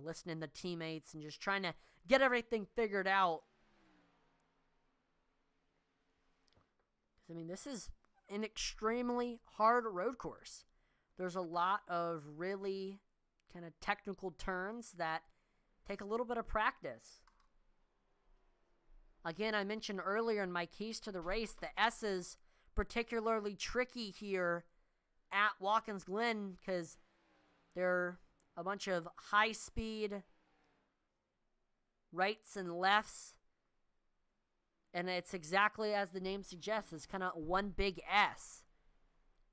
listening to teammates, and just trying to get everything figured out. I mean, this is an extremely hard road course. There's a lot of really kind of technical turns that take a little bit of practice. Again, I mentioned earlier in my keys to the race, the S's particularly tricky here at Watkins Glen because they're a bunch of high-speed rights and lefts. And it's exactly as the name suggests. It's kind of one big S.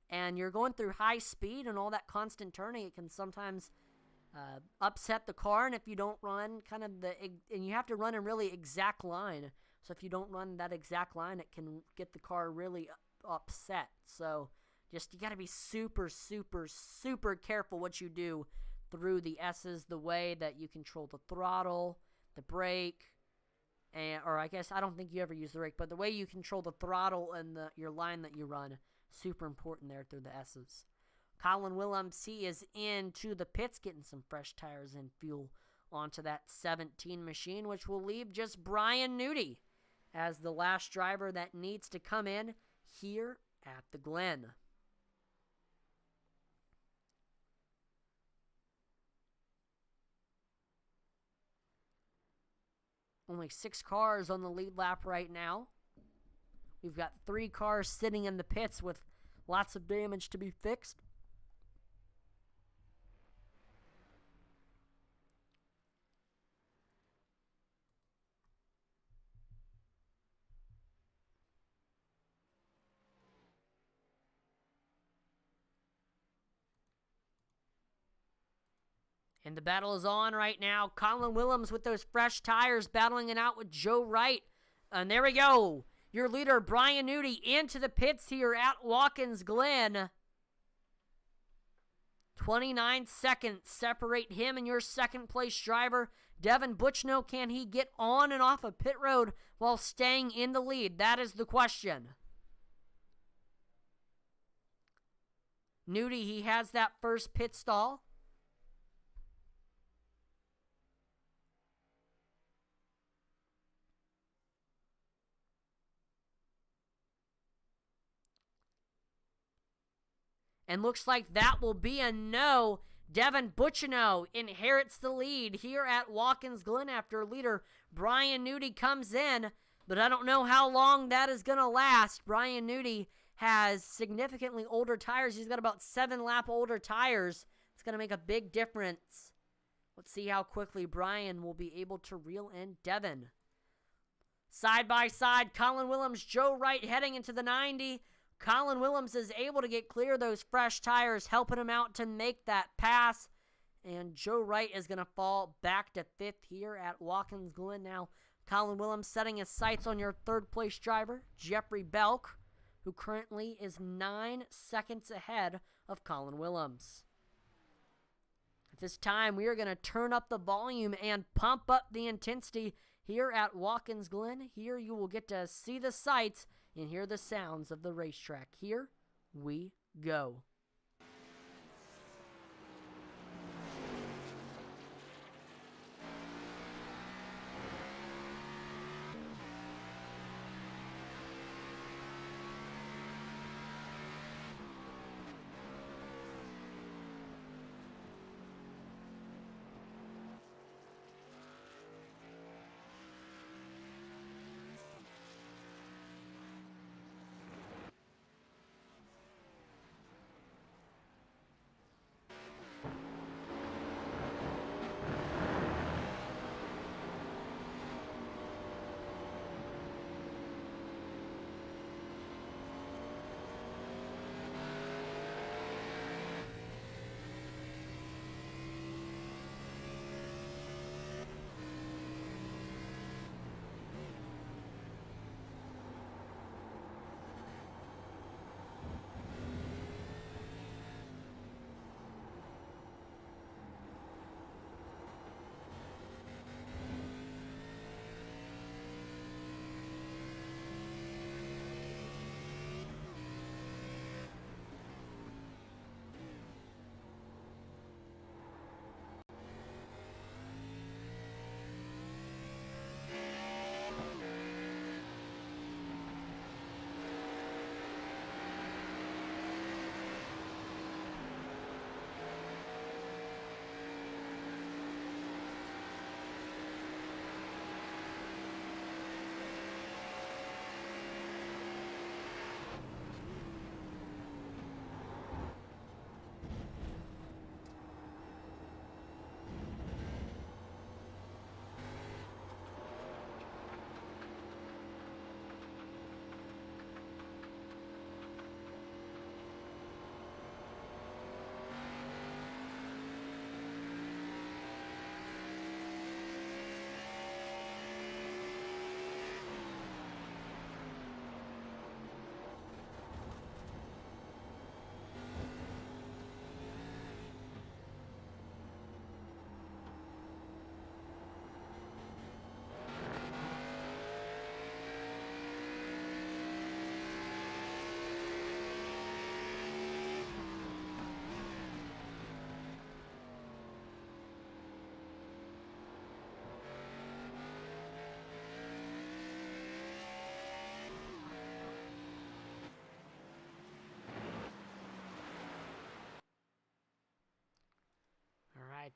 And you're going through high speed and all that constant turning. It can sometimes upset the car. And if you don't run kind of and you have to run a really exact line. So if you don't run that exact line, it can get the car really upset. So just you got to be super, super, super careful what you do through the S's, the way that you control the throttle, the brake, or I guess I don't think you ever use the brake, but the way you control the throttle and your line that you run, super important there through the S's. Colin Willems, he is into the pits, getting some fresh tires and fuel onto that 17 machine, which will leave just Brian Newty as the last driver that needs to come in here at the Glen. Only 6 cars on the lead lap right now. We've got 3 cars sitting in the pits with lots of damage to be fixed. And the battle is on right now. Colin Willems with those fresh tires battling it out with Joe Wright. And there we go. Your leader, Brian Newty, into the pits here at Watkins Glen. 29 seconds separate him and your second place driver, Devin Butchno. Can he get on and off of pit road while staying in the lead? That is the question. Newty, he has that first pit stall. And looks like that will be a no. Devin Butchino inherits the lead here at Watkins Glen after leader Brian Newty comes in. But I don't know how long that is going to last. Brian Newty has significantly older tires. He's got about 7 lap older tires. It's going to make a big difference. Let's see how quickly Brian will be able to reel in Devin. Side by side, Colin Willems, Joe Wright heading into the 90. Colin Willems is able to get clear those fresh tires, helping him out to make that pass. And Joe Wright is going to fall back to 5th here at Watkins Glen. Now, Colin Willems setting his sights on your third-place driver, Jeffrey Belk, who currently is 9 seconds ahead of Colin Willems. At this time, we are going to turn up the volume and pump up the intensity here at Watkins Glen. Here you will get to see the sights and hear the sounds of the racetrack. Here we go.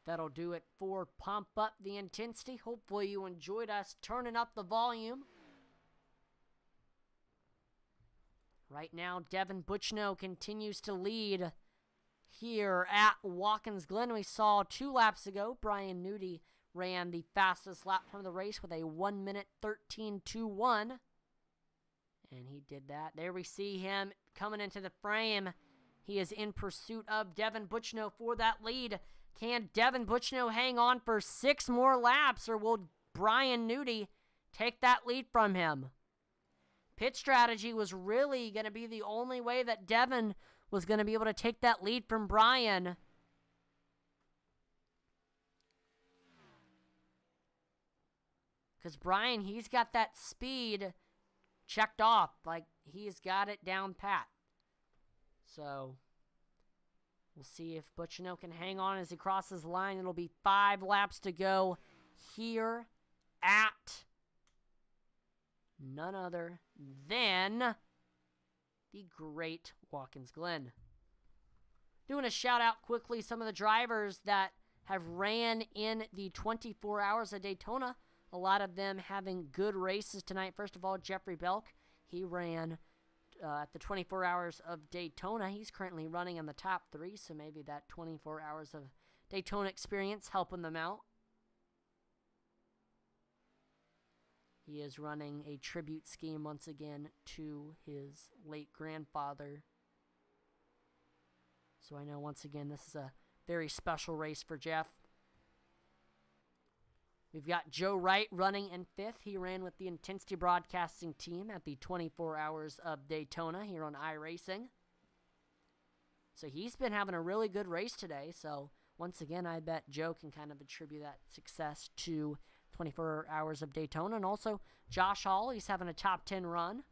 That'll do it for Pump Up the Intensity. Hopefully you enjoyed us turning up the volume. Right now, Devin Buchno continues to lead here at Watkins Glen. We saw 2 laps ago, Brian Nudi ran the fastest lap time of the race with a 1:13.21. And he did that. There we see him coming into the frame. He is in pursuit of Devin Buchno for that lead. Can Devin Buchno hang on for 6 more laps, or will Brian Nudi take that lead from him? Pit strategy was really going to be the only way that Devin was going to be able to take that lead from Brian. Because Brian, he's got that speed checked off. Like, he's got it down pat. So, we'll see if Buchno can hang on as he crosses the line. It'll be 5 laps to go here at none other than the great Watkins Glen. Doing a shout out quickly, some of the drivers that have ran in the 24 Hours of Daytona. A lot of them having good races tonight. First of all, Jeffrey Belk, he ran at the 24 Hours of Daytona. He's currently running in the top 3, so maybe that 24 Hours of Daytona experience helping them out. He is running a tribute scheme once again to his late grandfather. So I know once again this is a very special race for Jeff. We've got Joe Wright running in 5th. He ran with the Intensity Broadcasting team at the 24 Hours of Daytona here on iRacing. So he's been having a really good race today. So once again, I bet Joe can kind of attribute that success to 24 Hours of Daytona. And also Josh Hall, he's having a top 10 run.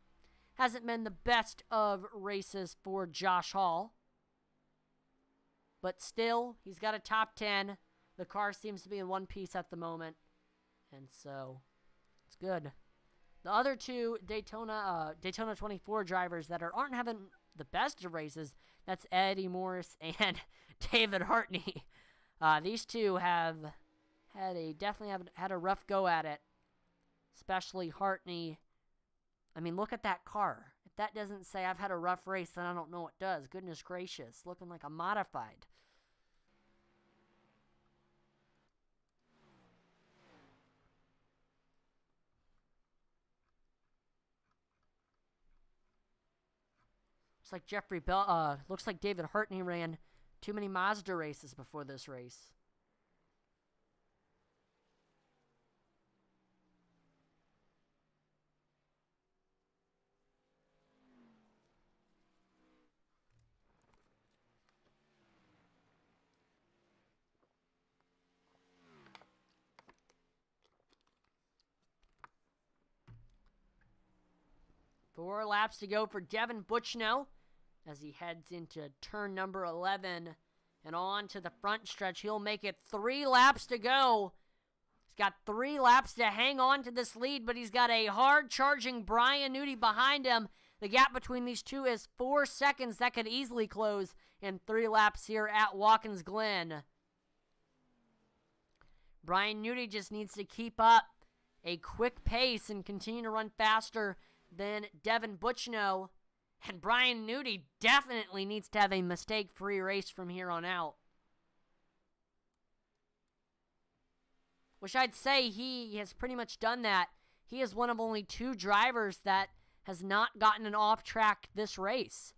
Hasn't been the best of races for Josh Hall. But still, he's got a top 10. The car seems to be in one piece at the moment. And so, it's good. The other 2 Daytona 24 drivers that aren't having the best of races, that's Eddie Morris and David Hartney. These 2 have definitely had a rough go at it. Especially Hartney. I mean, look at that car. If that doesn't say I've had a rough race, then I don't know what does. Goodness gracious. Looking like a modified. Looks like David Hartney ran too many Mazda races before this race. Four laps to go for Devin Buchno as he heads into turn number 11 and on to the front stretch. He'll make it 3 laps to go. He's got 3 laps to hang on to this lead, but he's got a hard-charging Brian Nudi behind him. The gap between these 2 is 4 seconds. That could easily close in 3 laps here at Watkins Glen. Brian Nudi just needs to keep up a quick pace and continue to run faster than Devin Buchno. And Brian Nudi definitely needs to have a mistake-free race from here on out. Which I'd say he has pretty much done that. He is one of only 2 drivers that has not gotten an off-track this race.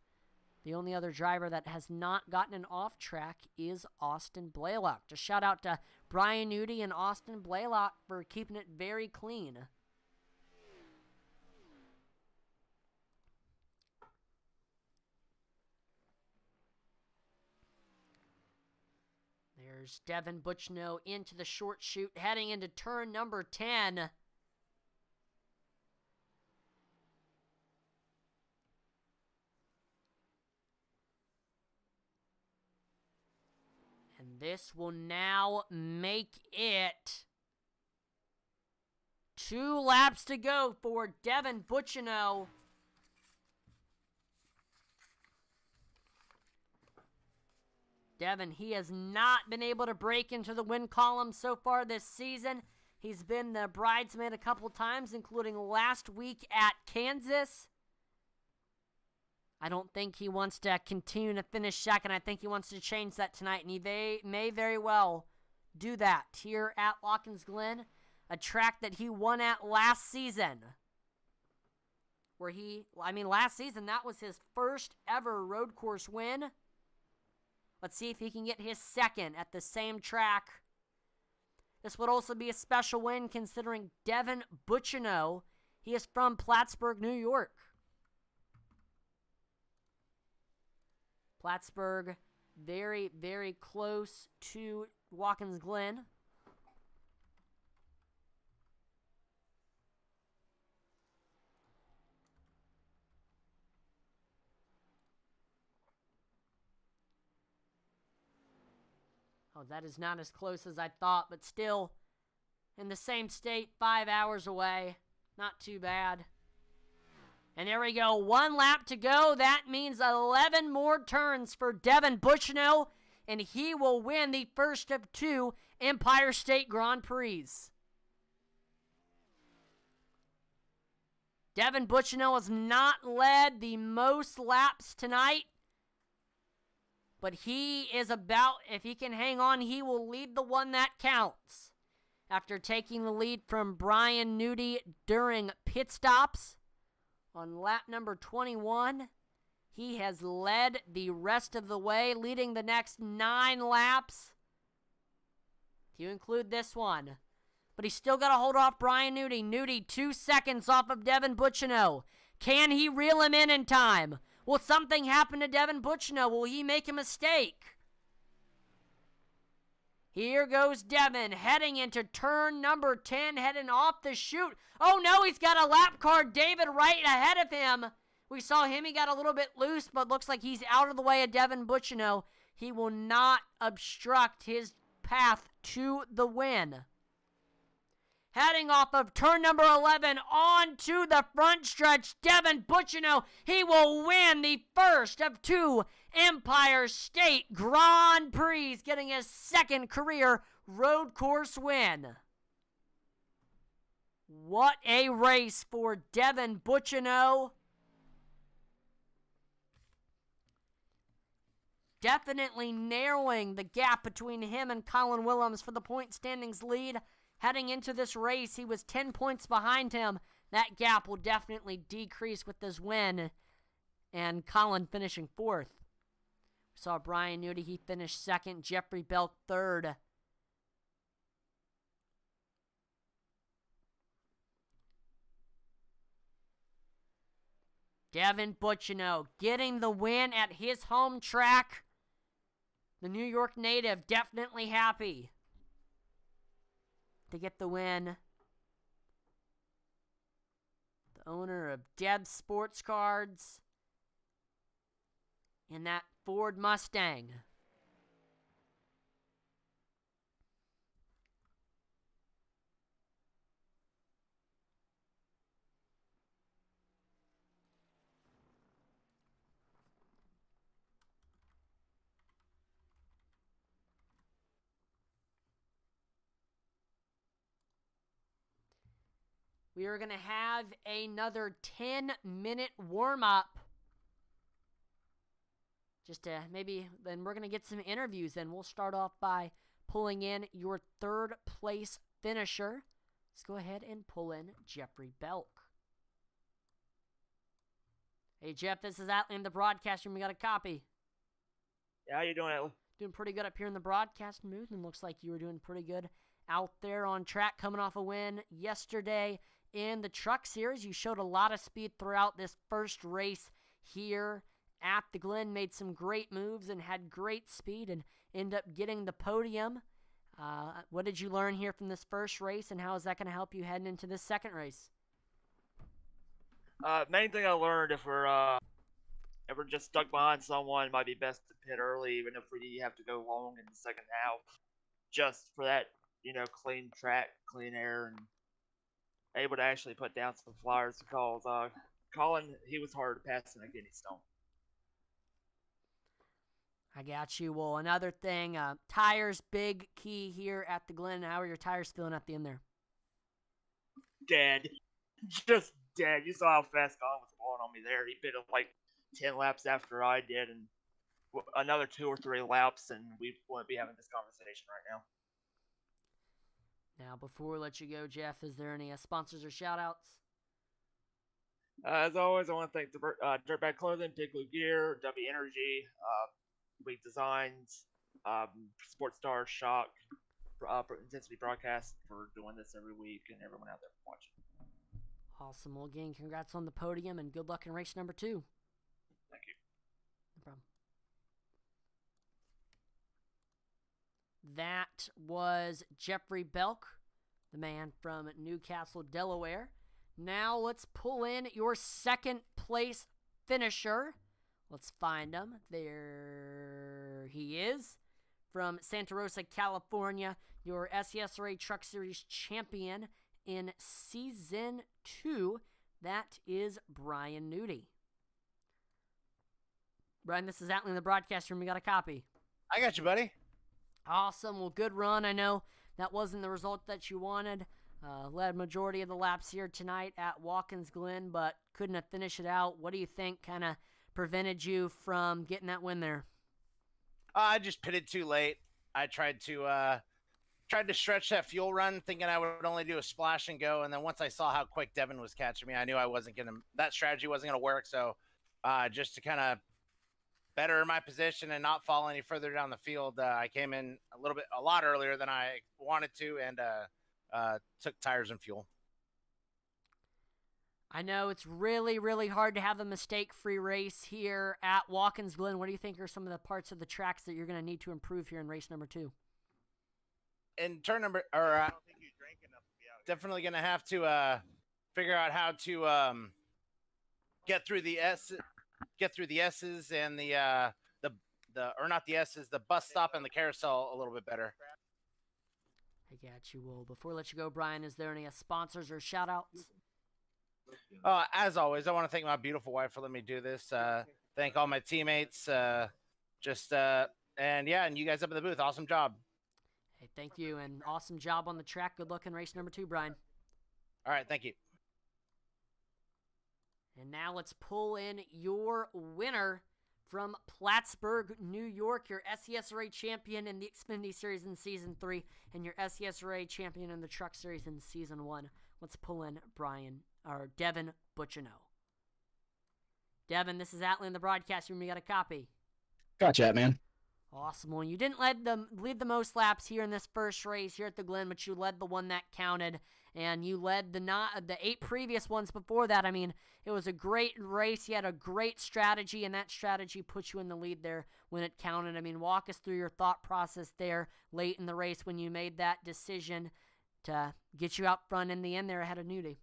The only other driver that has not gotten an off-track is Austin Blaylock. Just shout out to Brian Nudi and Austin Blaylock for keeping it very clean. There's Devin Buchno into the short chute, heading into turn number 10. And this will now make it 2 laps to go for Devin Buchno. Devin, he has not been able to break into the win column so far this season. He's been the bridesmaid a couple times, including last week at Kansas. I don't think he wants to continue to finish second. I think he wants to change that tonight, and he may very well do that here at Watkins Glen, a track that he won at last season. Last season, that was his first ever road course win. Let's see if he can get his second at the same track. This would also be a special win considering Devin Bucciano. He is from Plattsburgh, New York. Plattsburgh, very, very close to Watkins Glen. Oh, that is not as close as I thought, but still in the same state, 5 hours away. Not too bad. And there we go, 1 lap to go. That means 11 more turns for Devin Bucciano, and he will win the first of 2 Empire State Grand Prix. Devin Bucciano has not led the most laps tonight, but he is if he can hang on, he will lead the one that counts. After taking the lead from Brian Nudie during pit stops on lap number 21, he has led the rest of the way, leading the next 9 laps, if you include this one. But he's still got to hold off Brian Nudie. Nudie 2 seconds off of Devin Bucciano. Can he reel him in time? Will something happen to Devin Bucciano? Will he make a mistake? Here goes Devin, heading into turn number 10, heading off the chute. Oh no, he's got a lap car, David right ahead of him. We saw him, he got a little bit loose, but looks like he's out of the way of Devin Bucciano. He will not obstruct his path to the win. Heading off of turn number 11 on to the front stretch, Devin Bucciano, he will win the first of 2 Empire State Grand Prix, getting his second career road course win. What a race for Devin Bucciano. Definitely narrowing the gap between him and Colin Willems for the point standings lead. Heading into this race, he was 10 points behind him. That gap will definitely decrease with this win, and Colin finishing 4th. We saw Brian Nudie, he finished 2nd. Jeffrey Belk 3rd. Devin Bucciano getting the win at his home track. The New York native definitely happy to get the win. The owner of Deb Sports Cards in that Ford Mustang. We are going to have another 10-minute warm-up. Just to then we're going to get some interviews, and we'll start off by pulling in your 3rd place finisher. Let's go ahead and pull in Jeffrey Belk. Hey, Jeff, this is Atlee in the broadcast room. We got a copy. Yeah, how you doing, Atlee? Doing pretty good up here in the broadcast booth, and looks like you were doing pretty good out there on track, coming off a win yesterday in the Truck Series. You showed a lot of speed throughout this first race here at the Glen, made some great moves and had great speed and ended up getting the podium. What did you learn here from this first race, and how is that going to help you heading into this second race? Main thing I learned, if we're just stuck behind someone, it might be best to pit early, even if we have to go long in the second half, just for that, clean track, clean air, and able to actually put down some flyers because Colin, he was hard to pass in a kidney stone. I got you. Well, another thing, tires, big key here at the Glen. How are your tires feeling at the end there? Dead. Just dead. You saw how fast Colin was blowing on me there. He bit it like 10 laps after I did, and another 2 or 3 laps, and we wouldn't be having this conversation right now. Now, before we let you go, Jeff, is there any sponsors or shout-outs? As always, I want to thank Dirtbag Clothing, Big Blue Gear, W Energy, Weak Designs, Sports Star, Shock, Intensity Broadcast for doing this every week, and everyone out there for watching. Awesome. Well, again, congrats on the podium, and good luck in race number 2. Thank you. No problem. That was Jeffrey Belk, the man from Newcastle, Delaware. Now let's pull in your second place finisher. Let's find him. There he is. From Santa Rosa, California, your SCSRA Truck Series champion in Season 2. That is Brian Nudie. Brian, this is Atlee in the broadcast room. You got a copy? I got you, buddy. Awesome. Well, good run. I know that wasn't the result that you wanted. Led majority of the laps here tonight at Watkins Glen, but couldn't have finished it out. What do you think kind of prevented you from getting that win there? I just pitted too late. I tried to stretch that fuel run, thinking I would only do a splash and go. And then once I saw how quick Devin was catching me, I knew that strategy wasn't gonna work. So, just to kind of better my position and not fall any further down the field, I came in a lot earlier than I wanted to, and took tires and fuel. I know it's really, really hard to have a mistake-free race here at Watkins Glen. What do you think are some of the parts of the tracks that you're going to need to improve here in race number 2? In turn number, or definitely going to have to figure out how to get through the S's and the bus stop and the carousel a little bit better. I got you. Well, before I let you go, Brian, is there any sponsors or shout-outs? As always, I want to thank my beautiful wife for letting me do this. Thank all my teammates. And you guys up in the booth. Awesome job. Hey, thank you, and awesome job on the track. Good luck in race number 2, Brian. All right, thank you. And now let's pull in your winner from Plattsburgh, New York, your SCSRA champion in the Xfinity Series in Season 3, and your SCSRA champion in the Truck Series in Season 1. Let's pull in Devin Butchino. Devin, this is Atlee in the broadcast room. You got a copy? Gotcha, man. Awesome. Well, you didn't lead the most laps here in this first race here at the Glen, but you led the one that counted, and you led the 8 previous ones before that. I mean, it was a great race. You had a great strategy, and that strategy put you in the lead there when it counted. I mean, walk us through your thought process there late in the race when you made that decision to get you out front in the end there ahead of Nudie.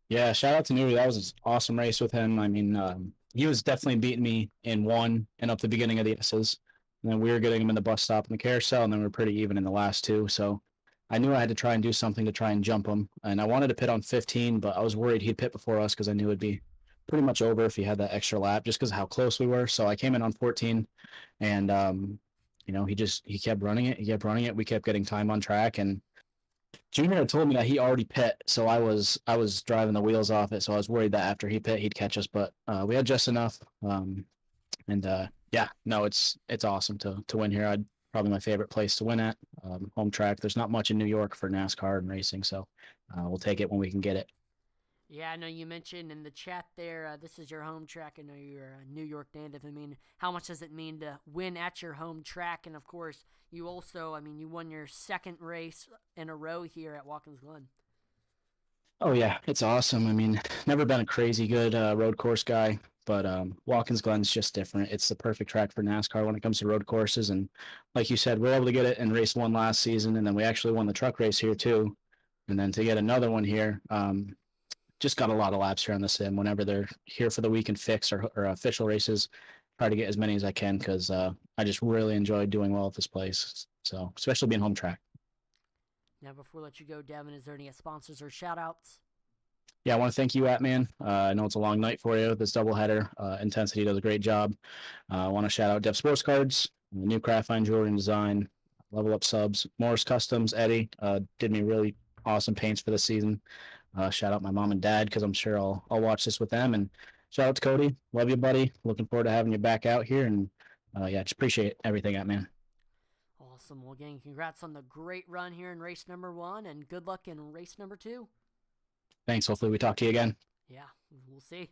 Yeah, shout out to Newey. That was an awesome race with him. I mean, he was definitely beating me in 1 and up the beginning of the S's. And then we were getting him in the bus stop and the carousel, and then we were pretty even in the last 2. So I knew I had to try and do something to try and jump him. And I wanted to pit on 15, but I was worried he'd pit before us because I knew it'd be pretty much over if he had that extra lap just because of how close we were. So I came in on 14, and, he kept running it. He kept running it. We kept getting time on track, and Junior had told me that he already pit, so I was driving the wheels off it, so I was worried that after he pit, he'd catch us, but we had just enough. It's awesome to win here. Probably my favorite place to win at, home track. There's not much in New York for NASCAR and racing, so we'll take it when we can get it. Yeah, I know you mentioned in the chat there, this is your home track. I know you're a New York native. I mean, how much does it mean to win at your home track? And, of course, you also, you won your second race in a row here at Watkins Glen. Oh, yeah, it's awesome. I mean, never been a crazy good road course guy, but Watkins Glen's just different. It's the perfect track for NASCAR when it comes to road courses. And like you said, we're able to get it in race 1 last season, and then we actually won the truck race here, too. And then to get another one here, just got a lot of laps here on the sim. Whenever they're here for the weekend fix or official races, try to get as many as I can because I just really enjoy doing well at this place. So, especially being home track. Now, before I let you go, Devin, is there any sponsors or shout-outs? Yeah, I want to thank you, Atman. I know it's a long night for you. This doubleheader, Intensity does a great job. I want to shout out Dev Sports Cards, New Craft Fine Jewelry and Design, Level Up Subs, Morris Customs, Eddie did me really awesome paints for this season. Shout out my mom and dad because I'm sure I'll watch this with them. And shout out to Cody. Love you, buddy. Looking forward to having you back out here. And yeah, just appreciate everything, Atman. Awesome. Well, again, congrats on the great run here in race number 1, and good luck in race number 2. Thanks. Hopefully we talk to you again. Yeah, we'll see.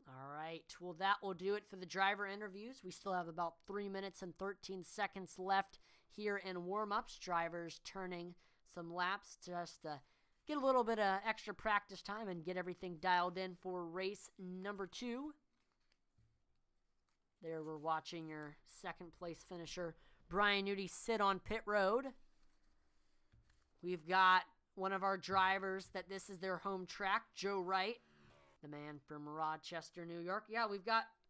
All right. Well, that will do it for the driver interviews. We still have about 3 minutes and 13 seconds left here in warm-ups. Drivers turning some laps just to get a little bit of extra practice time and get everything dialed in for race number 2. There we're watching your second place finisher, Brian Nudie, sit on pit road. We've got one of our drivers that this is their home track, Joe Wright, the man from Rochester, New York. Yeah,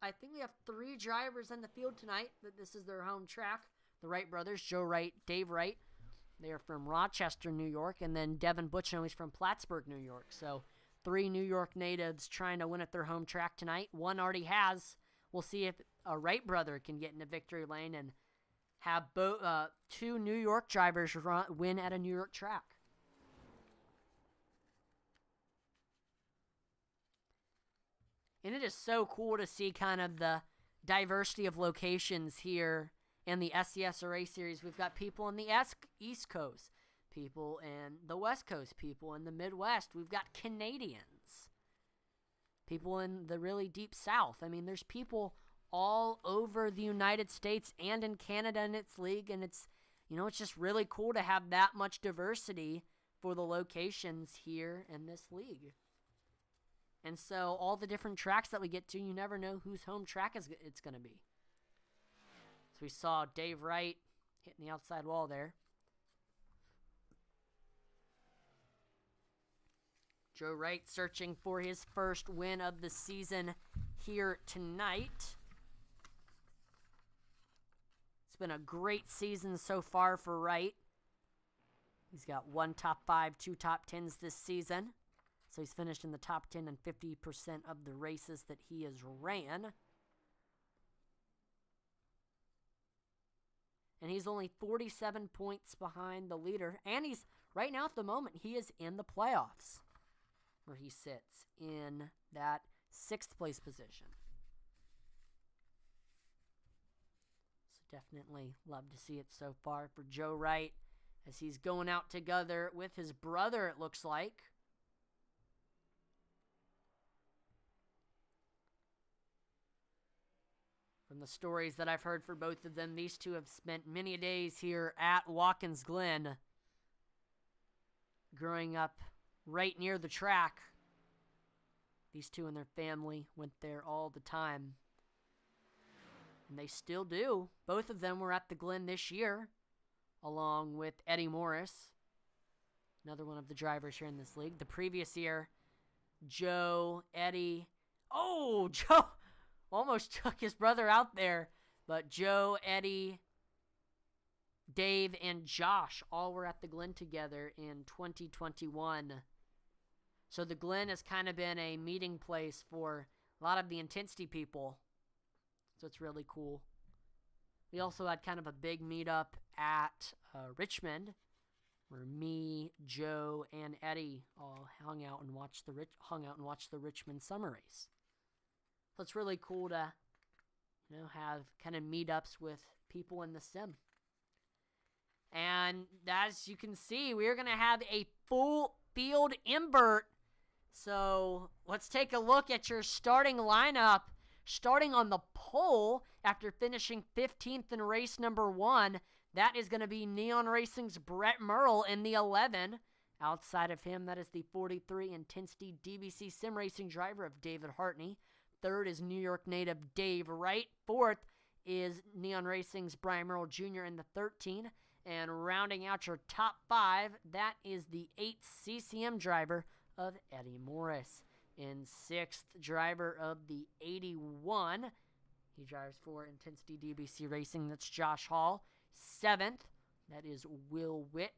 I think we have 3 drivers in the field tonight that this is their home track. The Wright brothers, Joe Wright, Dave Wright. They are from Rochester, New York, and then Devin Butchno is from Plattsburgh, New York. So 3 New York natives trying to win at their home track tonight. One already has. We'll see if a Wright brother can get into victory lane and have 2 New York drivers win at a New York track. And it is so cool to see kind of the diversity of locations here in the SCSRA series. We've got people in the East Coast, people in the West Coast, people in the Midwest. We've got Canadians, people in the really deep South. I mean, there's people all over the United States and in Canada in its league, and it's just really cool to have that much diversity for the locations here in this league. And so all the different tracks that we get to, you never know whose home track it's going to be. So we saw Dave Wright hitting the outside wall there. Joe Wright searching for his first win of the season here tonight. It's been a great season so far for Wright. He's got 1 top 5, 2 top 10s this season. So he's finished in the top 10 in 50% of the races that he has ran. And he's only 47 points behind the leader. And he's, right now at the moment, he is in the playoffs, where he sits in that 6th place position. So definitely love to see it so far for Joe Wright as he's going out together with his brother, it looks like. From the stories that I've heard for both of them, these two have spent many days here at Watkins Glen, growing up right near the track. These two and their family went there all the time, and they still do. Both of them were at the Glen this year, along with Eddie Morris, another one of the drivers here in this league. The previous year, Joe, Eddie, Joe almost took his brother out there, but Joe, Eddie, Dave, and Josh all were at the Glen together in 2021. So the Glen has kind of been a meeting place for a lot of the Intensity people. So it's really cool. We also had kind of a big meetup at Richmond, where me, Joe, and Eddie all hung out and watched the Richmond summer race. So it's really cool to, have kind of meetups with people in the sim. And as you can see, we're going to have a full field invert. So let's take a look at your starting lineup. Starting on the pole after finishing 15th in race number 1, that is going to be Neon Racing's Brett Merle in the 11. Outside of him, that is the 43 Intensity DBC Sim Racing driver of David Hartney. Third is New York native Dave Wright. Fourth is Neon Racing's Brian Merle Jr. in the 13. And rounding out your top 5, that is the 8th CCM driver of Eddie Morris. In 6th, driver of the 81. He drives for Intensity DBC Racing. That's Josh Hall. 7th, That is Will Witt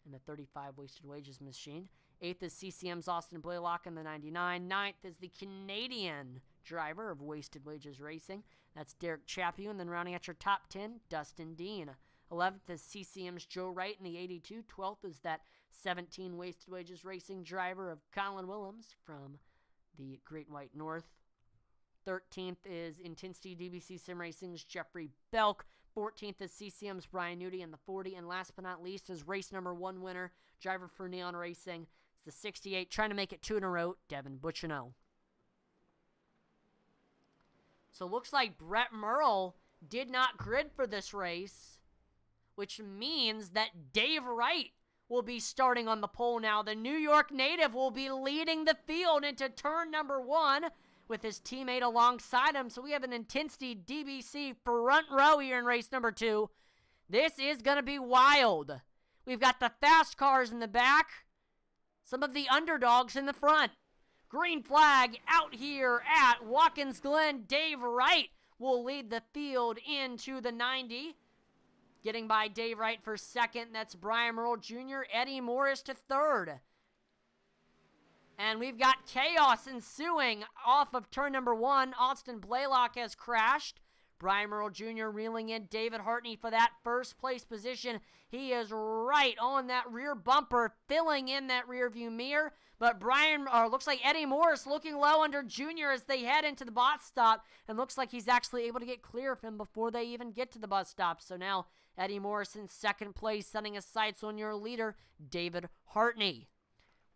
in the 35 wasted wages machine. 8th is CCM's Austin Blaylock in the 99. 9th is the Canadian driver of Wasted Wages Racing. That's Derek Chapu. And then rounding out your top 10, Dustin Dean. 11th is CCM's Joe Wright in the 82. 12th is that 17 Wasted Wages Racing driver of Colin Willems from the Great White North. 13th is Intensity DBC Sim Racing's Jeffrey Belk. 14th is CCM's Brian Nudie in the 40. And last but not least is race number 1 winner, driver for Neon Racing. It's the 68, trying to make it 2 in a row, Devin Buccineau. So it looks like Brett Merle did not grid for this race, which means that Dave Wright will be starting on the pole now. The New York native will be leading the field into turn number 1 with his teammate alongside him. So we have an Intensity DBC front row here in race number 2. This is going to be wild. We've got the fast cars in the back, some of the underdogs in the front. Green flag out here at Watkins Glen. Dave Wright will lead the field into the 90. Getting by Dave Wright for second. That's Brian Merle Jr. Eddie Morris to third. And we've got chaos ensuing off of turn number 1. Austin Blaylock has crashed. Brian Merle Jr. reeling in David Hartney for that first place position. He is right on that rear bumper, filling in that rear view mirror. But looks like Eddie Morris looking low under Jr. as they head into the bus stop. And looks like he's actually able to get clear of him before they even get to the bus stop. So now Eddie Morris in second place, setting his sights on your leader, David Hartney.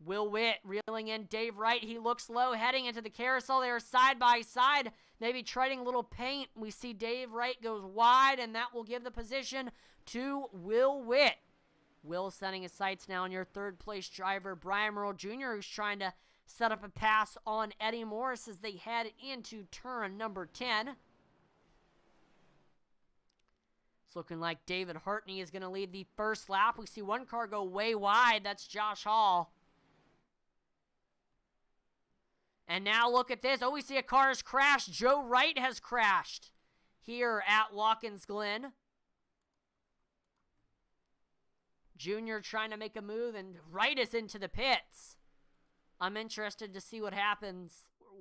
Will Witt reeling in Dave Wright. He looks low heading into the carousel. They are side by side, maybe trading a little paint. We see Dave Wright goes wide, and that will give the position to Will Witt. Will setting his sights now on your third place driver, Brian Merle Jr., who's trying to set up a pass on Eddie Morris as they head into turn number 10. It's looking like David Hartney is going to lead the first lap. We see one car go way wide. That's Josh Hall. And now look at this. Oh, we see a car has crashed. Joe Wright has crashed here at Watkins Glen. Junior trying to make a move, and Wright is into the pits. I'm interested to see what happens.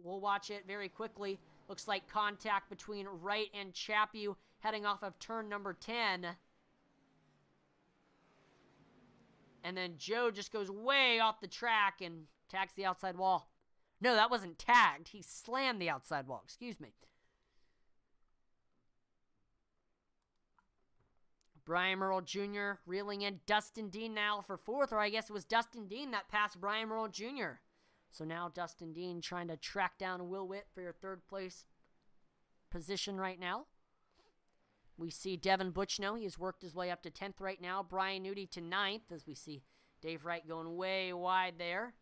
We'll watch it very quickly. Looks like contact between Wright and Chapu heading off of turn number 10. And then Joe just goes way off the track and tags the outside wall. No, that wasn't tagged. He slammed the outside wall. Excuse me. Brian Merle Jr. reeling in Dustin Dean now for fourth, or I guess it was Dustin Dean that passed Brian Merle Jr. So now Dustin Dean trying to track down Will Witt for your third place position right now. We see Devin Buccineau. He has worked his way up to 10th right now. Brian Nudie to 9th as we see Dave Wright going way wide there.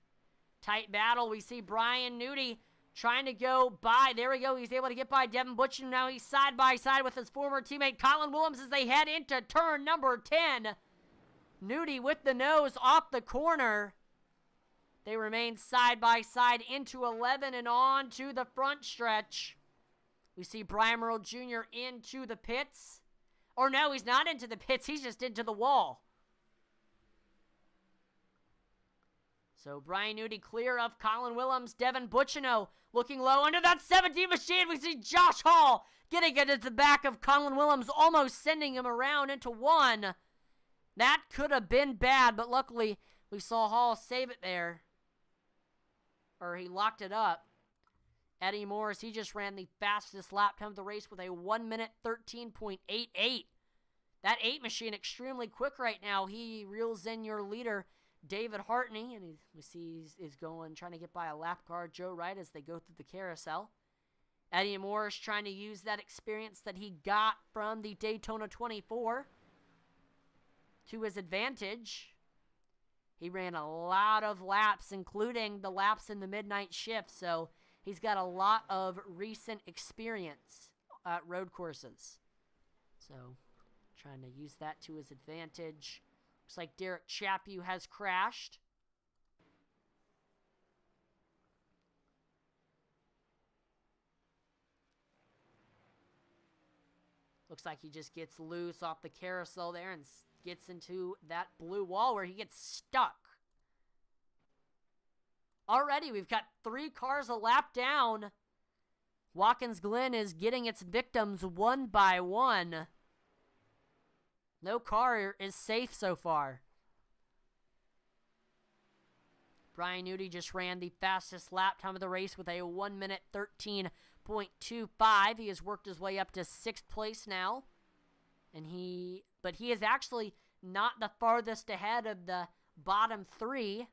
Tight battle. We see Brian Nudie trying to go by. There we go. He's able to get by Devin Buccineau. Now he's side by side with his former teammate Colin Willems as they head into turn number 10. Nudie with the nose off the corner. They remain side by side into 11 and on to the front stretch. We see Brian Merle Jr. into the pits. Or no, he's not into the pits. He's just into the wall. So Brian Nudie clear of Colin Willems. Devin Buccineau looking low under that 17 machine. We see Josh Hall getting it at the back of Colin Willems, almost sending him around into one. That could have been bad, but luckily we saw Hall save it there. Or he locked it up. Eddie Morris, he just ran the fastest lap time of the race with a 1 minute 13.88. That 8 machine extremely quick right now. He reels in your leader, David Hartney, and we see he's going, trying to get by a lap car, Joe Wright, as they go through the carousel. Eddie Morris trying to use that experience that he got from the Daytona 24 to his advantage. He ran a lot of laps, including the laps in the midnight shift, so he's got a lot of recent experience at road courses. So, trying to use that to his advantage. Looks like Derek Chapu has crashed. Looks like he just gets loose off the carousel there and gets into that blue wall where he gets stuck. Already, we've got 3 cars a lap down. Watkins Glen is getting its victims one by one. No car is safe so far. Brian Newty just ran the fastest lap time of the race with a 1 minute 13.25. He has worked his way up to 6th place now. But he is actually not the farthest ahead of the bottom 3.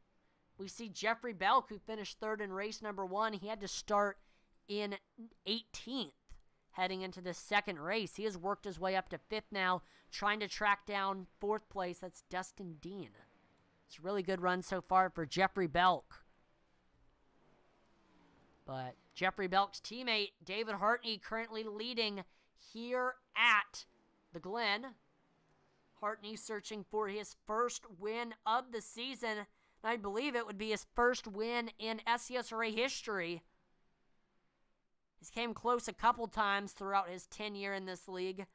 We see Jeffrey Belk, who finished 3rd in race number 1. He had to start in 18th heading into the 2nd race. He has worked his way up to 5th now, trying to track down 4th place. That's Dustin Dean. It's a really good run so far for Jeffrey Belk. But Jeffrey Belk's teammate, David Hartney, currently leading here at the Glen. Hartney searching for his first win of the season. And I believe it would be his first win in SCSRA history. He's came close a couple times throughout his tenure in this league,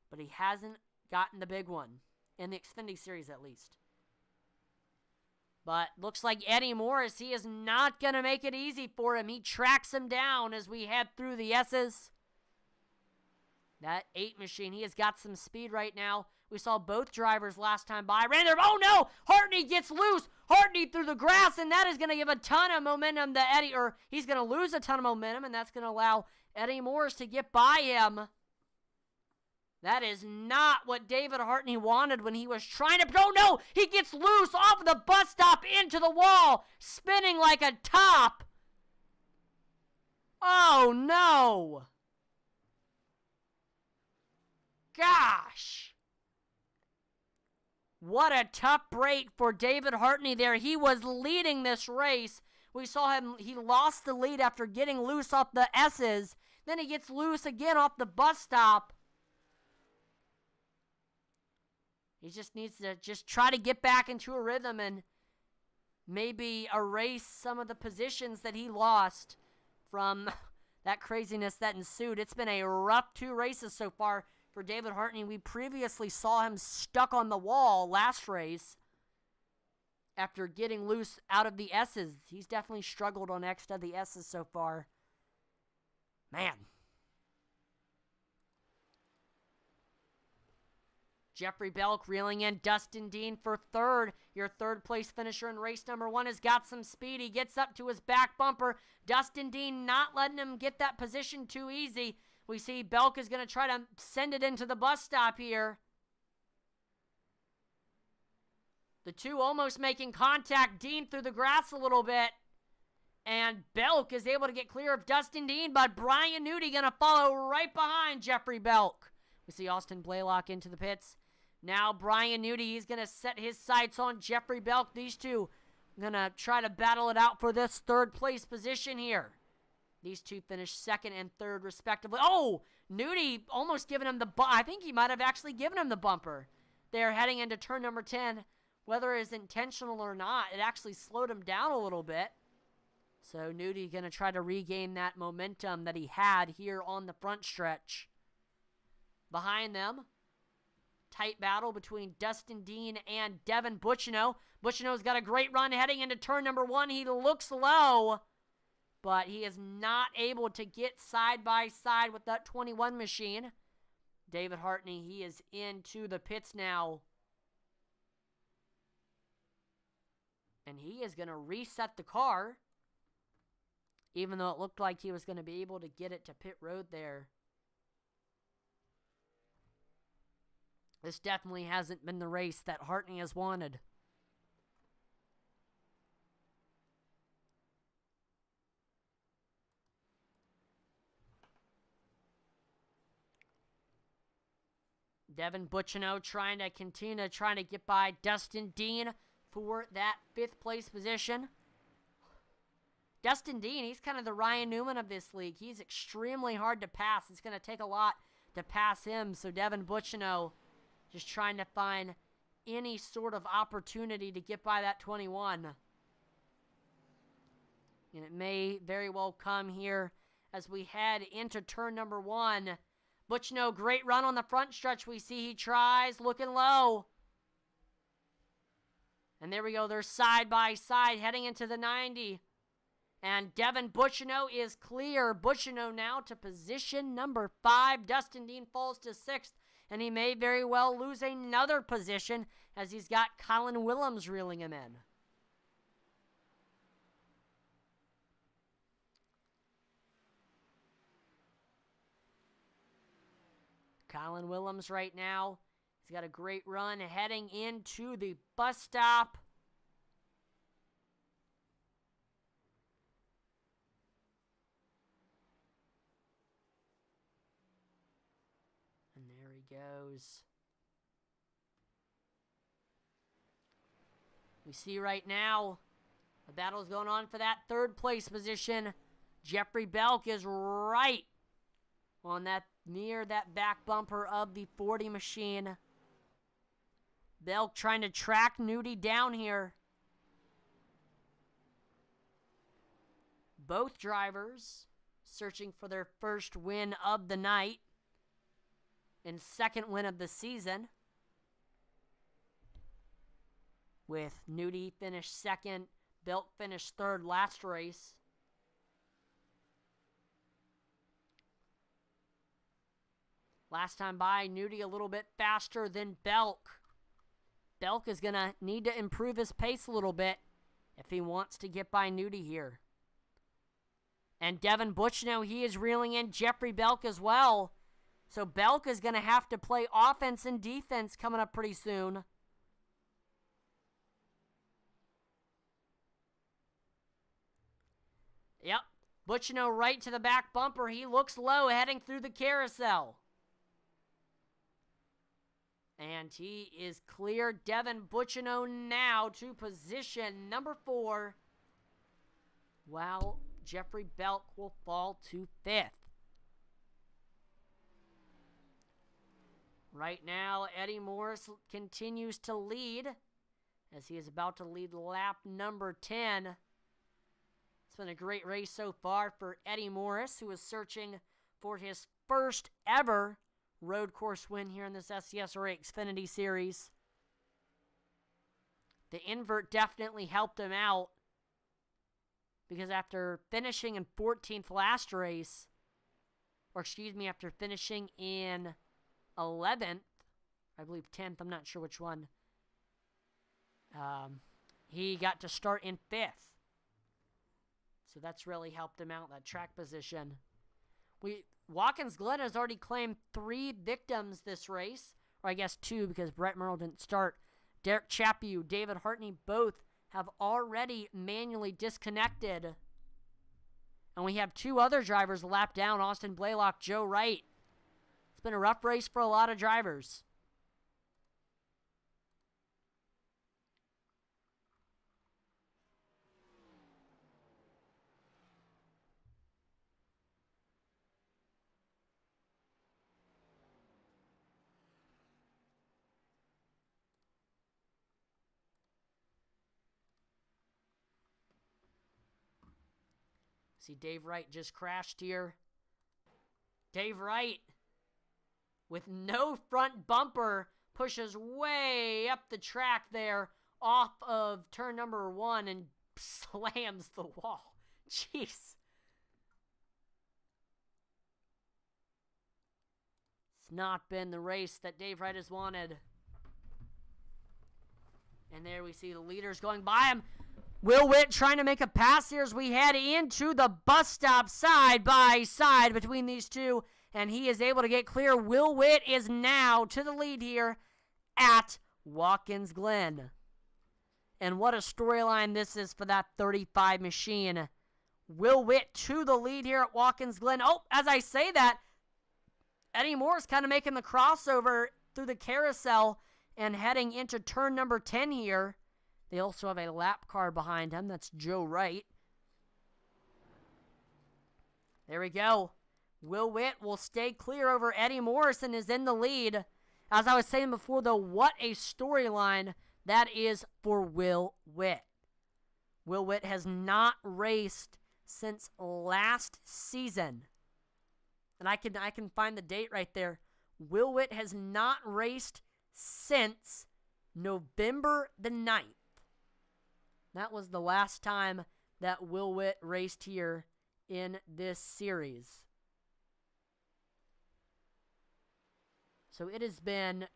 but he hasn't gotten the big one, in the Xfinity Series at least. But looks like Eddie Morris, he is not going to make it easy for him. He tracks him down as we head through the S's. That 8 machine, he has got some speed right now. We saw both drivers last time by. Ran there. Oh, no! Hartney gets loose. Hartney through the grass, and that is going to give a ton of momentum to Eddie, or he's going to lose a ton of momentum, and that's going to allow Eddie Morris to get by him. That is not what David Hartney wanted when he was trying to... Oh, no! He gets loose off the bus stop into the wall, spinning like a top. Oh, no! Gosh! What a tough break for David Hartney there. He was leading this race. We saw him, he lost the lead after getting loose off the S's. Then he gets loose again off the bus stop. He just needs to just try to get back into a rhythm and maybe erase some of the positions that he lost from that craziness that ensued. It's been a rough 2 races so far for David Hartney. We previously saw him stuck on the wall last race after getting loose out of the S's. He's definitely struggled on X to the S's so far. Man. Jeffrey Belk reeling in Dustin Dean for 3rd. Your 3rd place finisher in race number 1 has got some speed. He gets up to his back bumper. Dustin Dean not letting him get that position too easy. We see Belk is going to try to send it into the bus stop here. The 2 almost making contact. Dean through the grass a little bit. And Belk is able to get clear of Dustin Dean, but Brian Newty going to follow right behind Jeffrey Belk. We see Austin Blaylock into the pits. Now Brian Newty, he's going to set his sights on Jeffrey Belk. These 2 going to try to battle it out for this 3rd place position here. These 2 finished 2nd and 3rd respectively. Oh, Newty almost giving him the I think he might have actually given him the bumper. They're heading into turn number 10. Whether it's intentional or not, it actually slowed him down a little bit. So Newty going to try to regain that momentum that he had here on the front stretch. Behind them, tight battle between Dustin Dean and Devin Buchino. Buchino's got a great run heading into turn number 1. He looks low, but he is not able to get side by side with that 21 machine. David Hartney, he is into the pits now. And he is going to reset the car, even though it looked like he was going to be able to get it to pit road there. This definitely hasn't been the race that Hartney has wanted. Devin Buchino trying to get by Dustin Dean for that 5th place position. Dustin Dean, he's kind of the Ryan Newman of this league. He's extremely hard to pass. It's going to take a lot to pass him. So Devin Buchino just trying to find any sort of opportunity to get by that 21. And it may very well come here as we head into turn number 1. Butchno, great run on the front stretch. We see he tries, looking low. And there we go. They're side by side heading into the 90. And Devin Butchno is clear. Butchno now to position number 5. Dustin Dean falls to 6th. And he may very well lose another position as he's got Colin Willems reeling him in. Colin Willems right now, he's got a great run heading into the bus stop. And there he goes. We see right now, the battle is going on for that 3rd place position. Jeffrey Belk is right on that, near that back bumper of the 40 machine. Belk trying to track Nudie down here. Both drivers searching for their first win of the night and second win of the season. With Nudie finished 2nd, Belk finished 3rd last race. Last time by, Nudie a little bit faster than Belk. Belk is going to need to improve his pace a little bit if he wants to get by Nudie here. And Devin Butchno, he is reeling in Jeffrey Belk as well. So Belk is going to have to play offense and defense coming up pretty soon. Yep, Butchno right to the back bumper. He looks low heading through the carousel. And he is clear. Devin Butchno now to position number 4. While Jeffrey Belk will fall to 5th. Right now, Eddie Morris continues to lead as he is about to lead lap number 10. It's been a great race so far for Eddie Morris, who is searching for his first ever road course win here in this SCSRA Xfinity Series. The invert definitely helped him out because after finishing in 14th last race, after finishing in 11th, I believe 10th, I'm not sure which one, he got to start in 5th. So that's really helped him out, that track position. Watkins Glen has already claimed 3 victims this race, or I guess 2 because Brett Merle didn't start. Derek Chaput, David Hartney, both have already manually disconnected. And we have 2 other drivers lapped down, Austin Blaylock, Joe Wright. It's been a rough race for a lot of drivers. See, Dave Wright just crashed here. Dave Wright, with no front bumper, pushes way up the track there off of turn number 1 and slams the wall. Jeez. It's not been the race that Dave Wright has wanted. And there we see the leaders going by him. Will Witt trying to make a pass here as we head into the bus stop side by side between these two. And he is able to get clear. Will Witt is now to the lead here at Watkins Glen. And what a storyline this is for that 35 machine. Will Witt to the lead here at Watkins Glen. Oh, as I say that, Eddie Moore's kind of making the crossover through the carousel and heading into turn number 10 here. They also have a lap car behind him. That's Joe Wright. There we go. Will Witt will stay clear over Eddie Morris and is in the lead. As I was saying before, though, what a storyline that is for Will Witt. Will Witt has not raced since last season. and I can find the date right there. Will Witt has not raced since November the 9th. That was the last time that Will Witt raced here in this series. So it has been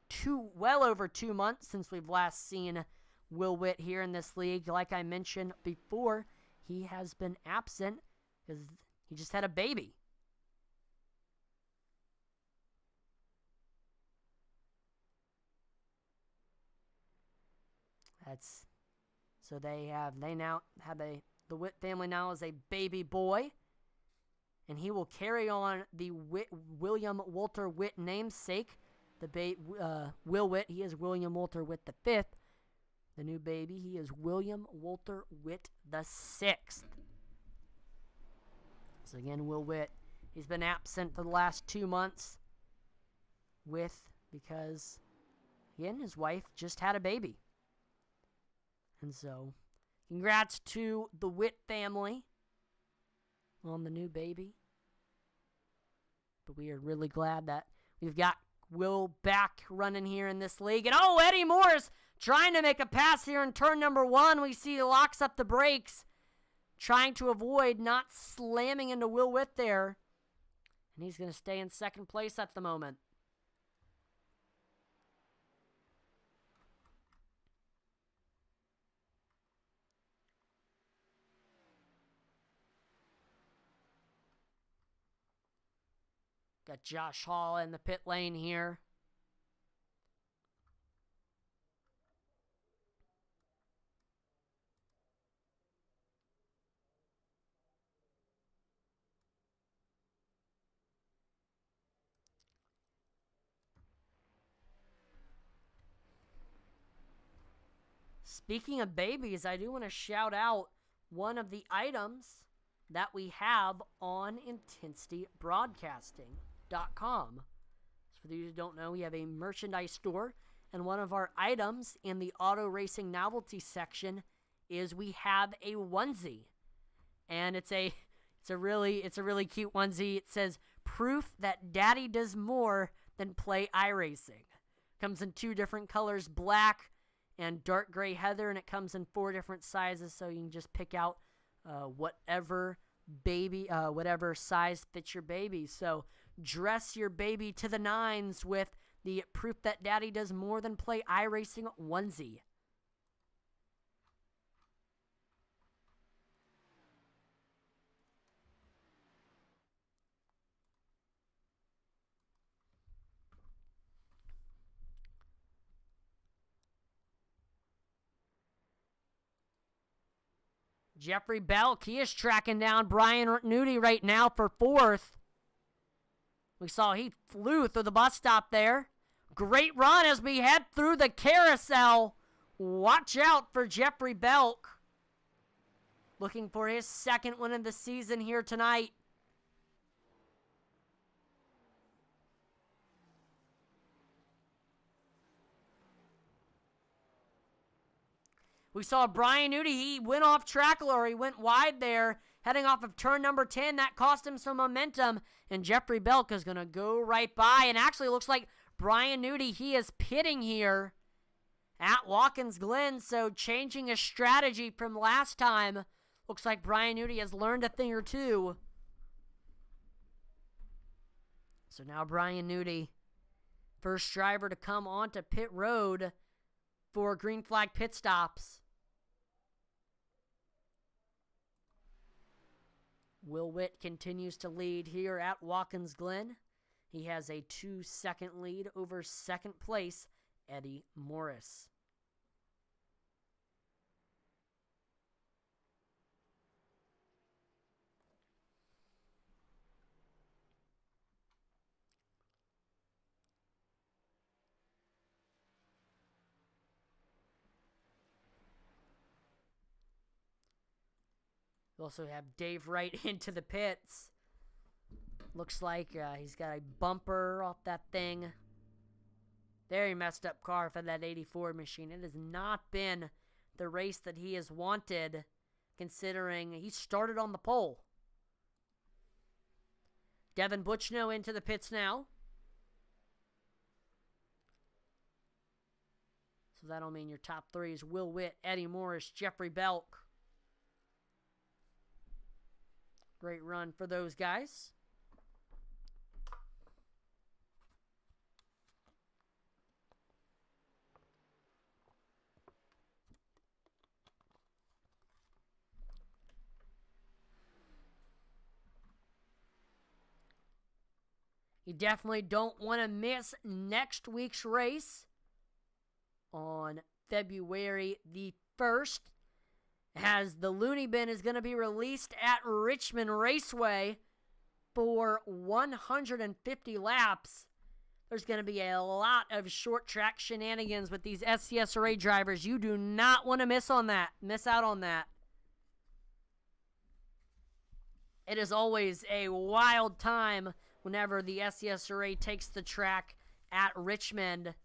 well over 2 months since we've last seen Will Witt here in this league. Like I mentioned before, he has been absent because he just had a baby. So the Witt family now has a baby boy, and he will carry on the William Walter Witt namesake. Will Witt, he is William Walter Witt the fifth. The new baby, he is William Walter Witt the sixth. So again, Will Witt, he's been absent for the last 2 months because again, his wife just had a baby. And so, congrats to the Witt family on the new baby. But we are really glad that we've got Will back running here in this league. And Eddie Morris trying to make a pass here in turn number 1. We see he locks up the brakes, trying to avoid not slamming into Will Witt there. And he's going to stay in second place at the moment. Got Josh Hall in the pit lane here. Speaking of babies, I do want to shout out one of the items that we have on IntensityBroadcasting.com. So for those who don't know, we have a merchandise store, and one of our items in the auto racing novelty section is we have a onesie, and it's a really cute onesie. It says "Proof that Daddy does more than play iRacing." Comes in 2 different colors, black and dark gray heather, and it comes in 4 different sizes, so you can just pick out whatever size fits your baby. So dress your baby to the nines with the Proof That Daddy Does More Than Play iRacing onesie. Jeffrey Belk, he is tracking down Brian Nudie right now for 4th. We saw he flew through the bus stop there. Great run as we head through the carousel. Watch out for Jeffrey Belk. Looking for his 2nd win of the season here tonight. We saw Brian Nudie, he went off track, or he went wide there, heading off of turn number 10. That cost him some momentum, and Jeffrey Belk is going to go right by. And actually, it looks like Brian Nudie, he is pitting here at Watkins Glen, so changing his strategy from last time. Looks like Brian Nudie has learned a thing or two. So now Brian Nudie, first driver to come onto pit road for green flag pit stops. Will Witt continues to lead here at Watkins Glen. He has a 2-second lead over 2nd place, Eddie Morris. We also have Dave Wright into the pits. Looks like he's got a bumper off that thing. Very messed up car for that 84 machine. It has not been the race that he has wanted, considering he started on the pole. Devin Butchno into the pits now. So that'll mean your top three is Will Witt, Eddie Morris, Jeffrey Belk. Great run for those guys. You definitely don't want to miss next week's race on February the 1st, as the Looney Bin is going to be released at Richmond Raceway for 150 laps. There's going to be a lot of short track shenanigans with these SCSRA drivers. You do not want to miss out on that. It is always a wild time whenever the SCSRA takes the track at Richmond.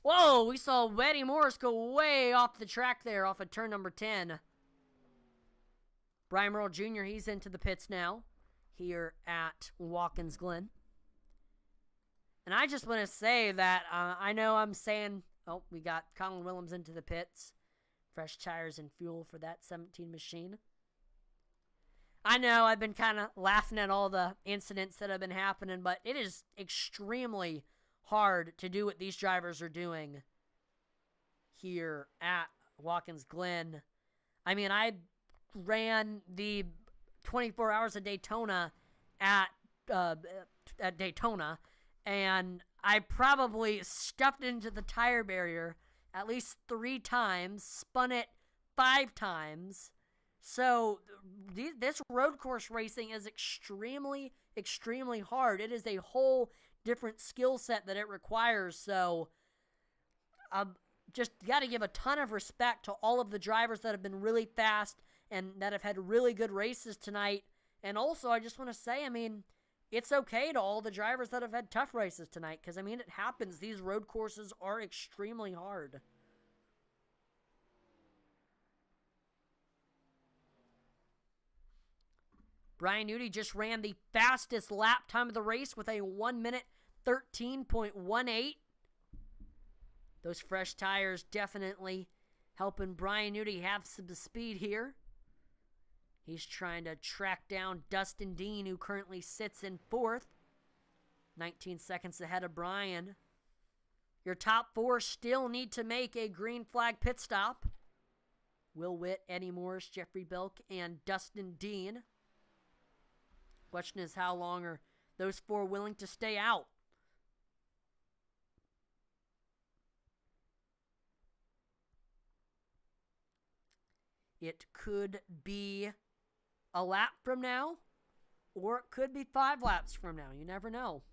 Whoa, we saw Eddie Morris go way off the track there, off of turn number 10. Brian Merle Jr., he's into the pits now here at Watkins Glen. And I just want to say that I know I'm saying, we got Colin Willems into the pits. Fresh tires and fuel for that 17 machine. I know I've been kind of laughing at all the incidents that have been happening, but it is extremely hard to do what these drivers are doing here at Watkins Glen. I mean, I ran the 24 Hours of Daytona at Daytona, and I probably stuffed into the tire barrier at least 3 times, spun it 5 times. So this road course racing is extremely, extremely hard. It is a whole different skill set that it requires. So just got to give a ton of respect to all of the drivers that have been really fast and that have had really good races tonight. And also, I just want to say, I mean, it's okay to all the drivers that have had tough races tonight, because, I mean, it happens. These road courses are extremely hard. Brian Newty just ran the fastest lap time of the race with a 1 minute 13.18. Those fresh tires definitely helping Brian Newty have some speed here. He's trying to track down Dustin Dean, who currently sits in 4th. 19 seconds ahead of Brian. Your top 4 still need to make a green flag pit stop. Will Witt, Eddie Morris, Jeffrey Belk, and Dustin Dean. Question is, how long are those 4 willing to stay out? It could be a lap from now, or it could be 5 laps from now. You never know.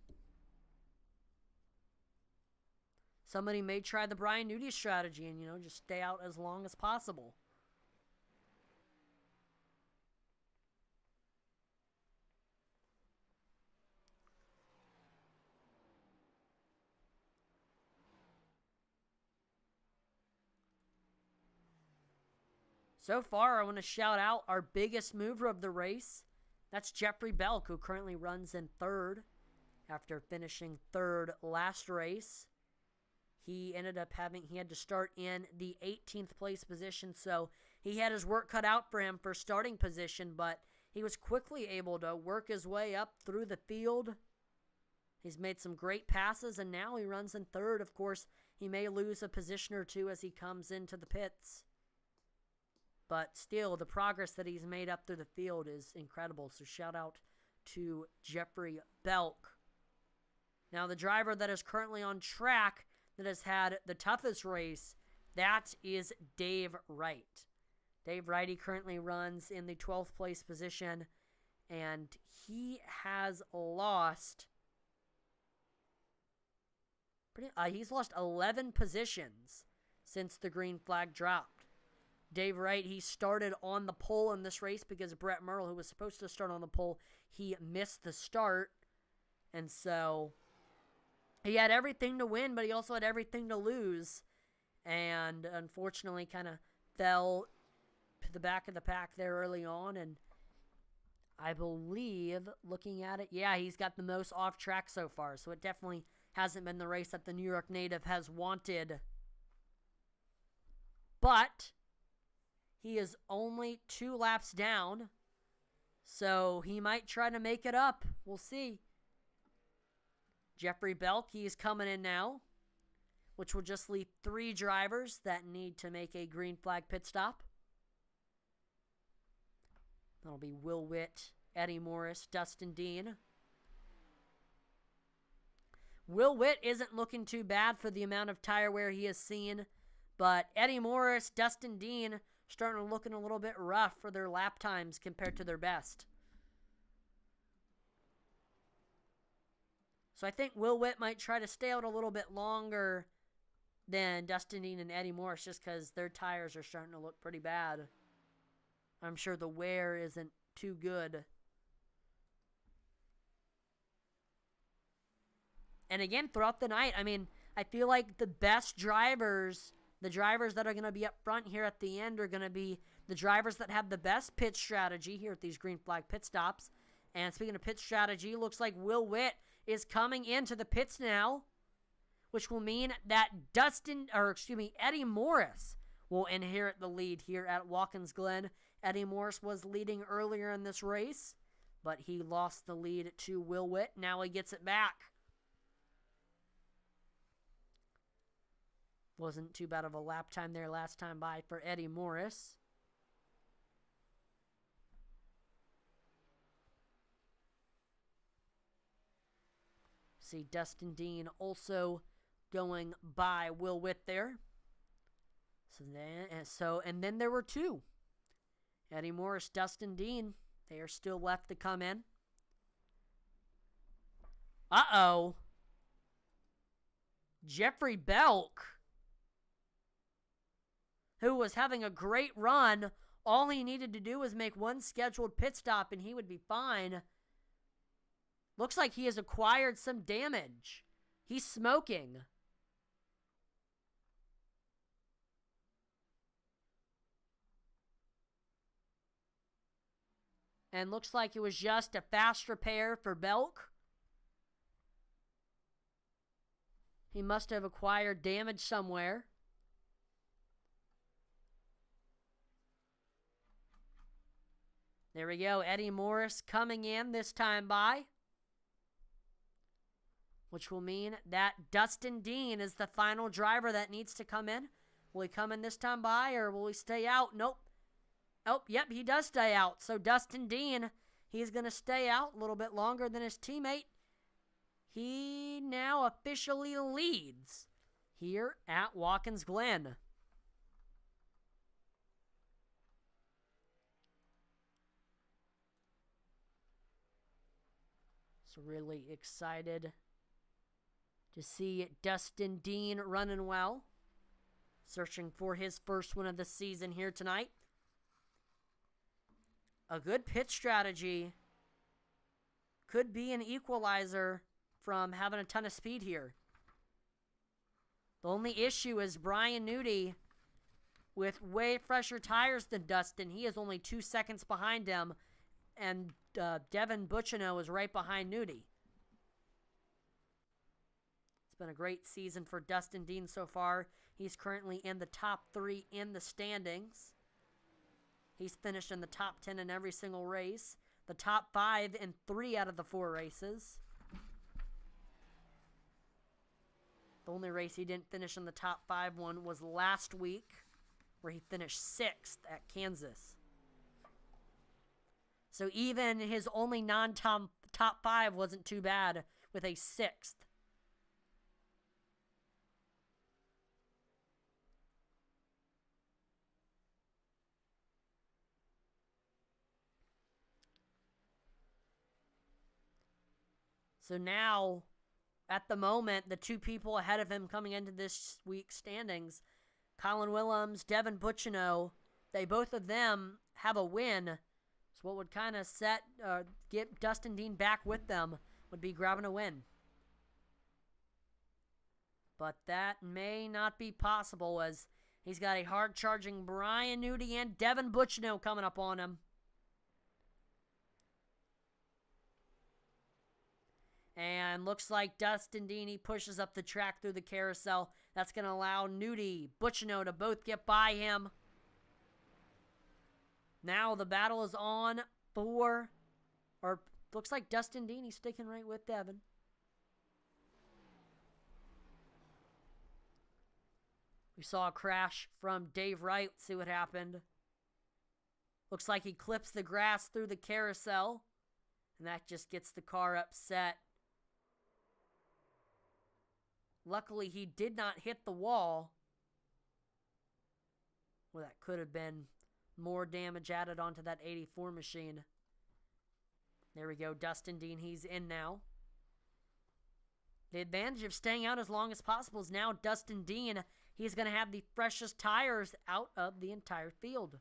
Somebody may try the Brian Newty strategy and, just stay out as long as possible. So far, I want to shout out our biggest mover of the race. That's Jeffrey Belk, who currently runs in 3rd after finishing 3rd last race. He ended up he had to start in the 18th place position, so he had his work cut out for him for starting position, but he was quickly able to work his way up through the field. He's made some great passes, and now he runs in 3rd. Of course, he may lose a position or 2 as he comes into the pits. But still, the progress that he's made up through the field is incredible. So shout out to Jeffrey Belk. Now, the driver that is currently on track that has had the toughest race, that is Dave Wright. Dave Wright, he currently runs in the 12th place position, and he has lost... he's lost 11 positions since the green flag dropped. Dave Wright, he started on the pole in this race because Brett Merle, who was supposed to start on the pole, he missed the start. And so he had everything to win, but he also had everything to lose. And unfortunately kind of fell to the back of the pack there early on. And I believe, looking at it, yeah, he's got the most off track so far, so it definitely hasn't been the race that the New York native has wanted. But he is only 2 laps down, so he might try to make it up. We'll see. Jeffrey Belk, he's coming in now, which will just leave 3 drivers that need to make a green flag pit stop. That'll be Will Witt, Eddie Morris, Dustin Dean. Will Witt isn't looking too bad for the amount of tire wear he has seen, but Eddie Morris, Dustin Dean starting to looking a little bit rough for their lap times compared to their best. So I think Will Witt might try to stay out a little bit longer than Dustin Dean and Eddie Morris just because their tires are starting to look pretty bad. I'm sure the wear isn't too good. And again, throughout the night, I mean, I feel like the best drivers, the drivers that are going to be up front here at the end are going to be the drivers that have the best pit strategy here at these green flag pit stops. And speaking of pit strategy, looks like Will Witt is coming into the pits now, which will mean that Eddie Morris will inherit the lead here at Watkins Glen. Eddie Morris was leading earlier in this race, but he lost the lead to Will Witt. Now he gets it back. Wasn't too bad of a lap time there last time by for Eddie Morris. See Dustin Dean also going by Will Witt there. And then there were 2. Eddie Morris, Dustin Dean. They are still left to come in. Uh-oh. Jeffrey Belk, who was having a great run. All he needed to do was make 1 scheduled pit stop and he would be fine. Looks like he has acquired some damage. He's smoking. And looks like it was just a fast repair for Belk. He must have acquired damage somewhere. There we go. Eddie Morris coming in this time by, which will mean that Dustin Dean is the final driver that needs to come in. Will he come in this time by, or will he stay out? Nope. Oh, yep, he does stay out. So Dustin Dean, he's going to stay out a little bit longer than his teammate. He now officially leads here at Watkins Glen. So really excited to see Dustin Dean running well. Searching for his first win of the season here tonight. A good pit strategy could be an equalizer from having a ton of speed here. The only issue is Brian Nudie with way fresher tires than Dustin. He is only 2 seconds behind him, and Devin Bucciano is right behind Nudie. It's been a great season for Dustin Dean so far. He's currently in the top 3 in the standings. He's finished in the top 10 in every single race. The top 5 in 3 out of the 4 races. The only race he didn't finish in the top 5 one was last week, where he finished 6th at Kansas. So even his only non-top 5 wasn't too bad with a 6th. So now, at the moment, the 2 people ahead of him coming into this week's standings, Colin Willems, Devin Bucciano, both of them have a win. So what would kind of get Dustin Dean back with them would be grabbing a win. But that may not be possible, as he's got a hard-charging Brian Nudie and Devin Bucciano coming up on him. And looks like Dustin Dini pushes up the track through the carousel. That's going to allow Nudie, Butchino to both get by him. Now the battle is on for, or looks like Dustin Dini sticking right with Devin. We saw a crash from Dave Wright. Let's see what happened. Looks like he clips the grass through the carousel, and that just gets the car upset. Luckily, he did not hit the wall. Well, that could have been more damage added onto that 84 machine. There we go. Dustin Dean, he's in now. The advantage of staying out as long as possible is now Dustin Dean. He's going to have the freshest tires out of the entire field.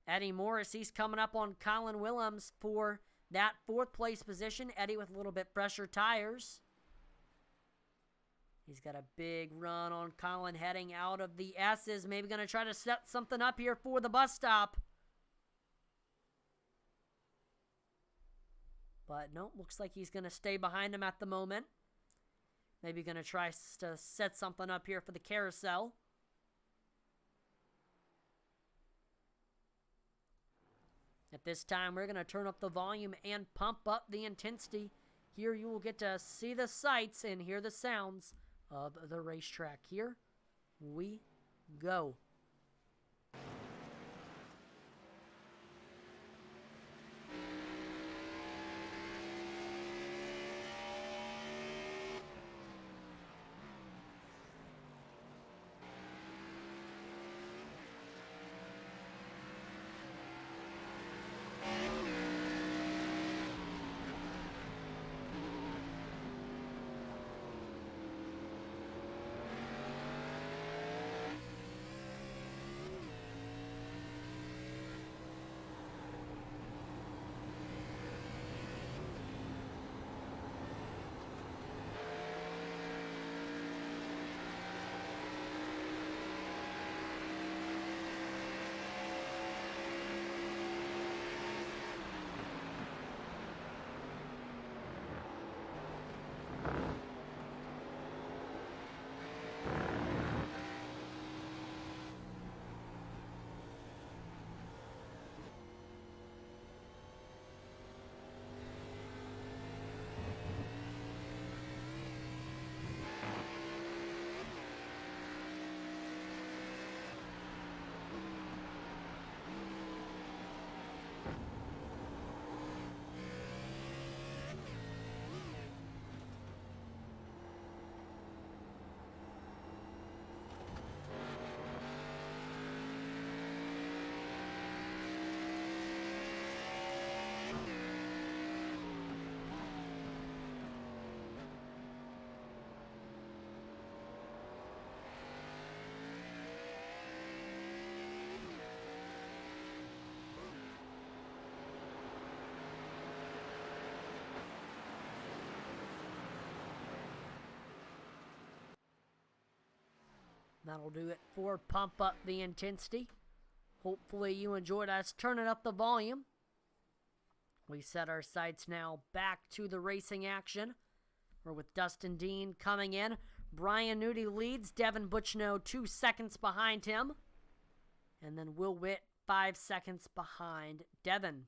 Eddie Morris, he's coming up on Colin Willems for that 4th place position. Eddie with a little bit fresher tires. He's got a big run on Colin heading out of the S's. Maybe going to try to set something up here for the bus stop. But nope, looks like he's going to stay behind him at the moment. Maybe going to try to set something up here for the carousel. At this time, we're going to turn up the volume and pump up the intensity. Here you will get to see the sights and hear the sounds of the racetrack. Here we go. That'll do it for Pump Up the Intensity. Hopefully you enjoyed us turning up the volume. We set our sights now back to the racing action. We're with Dustin Dean coming in. Brian Nudie leads. Devin Butchno 2 seconds behind him. And then Will Witt 5 seconds behind Devin.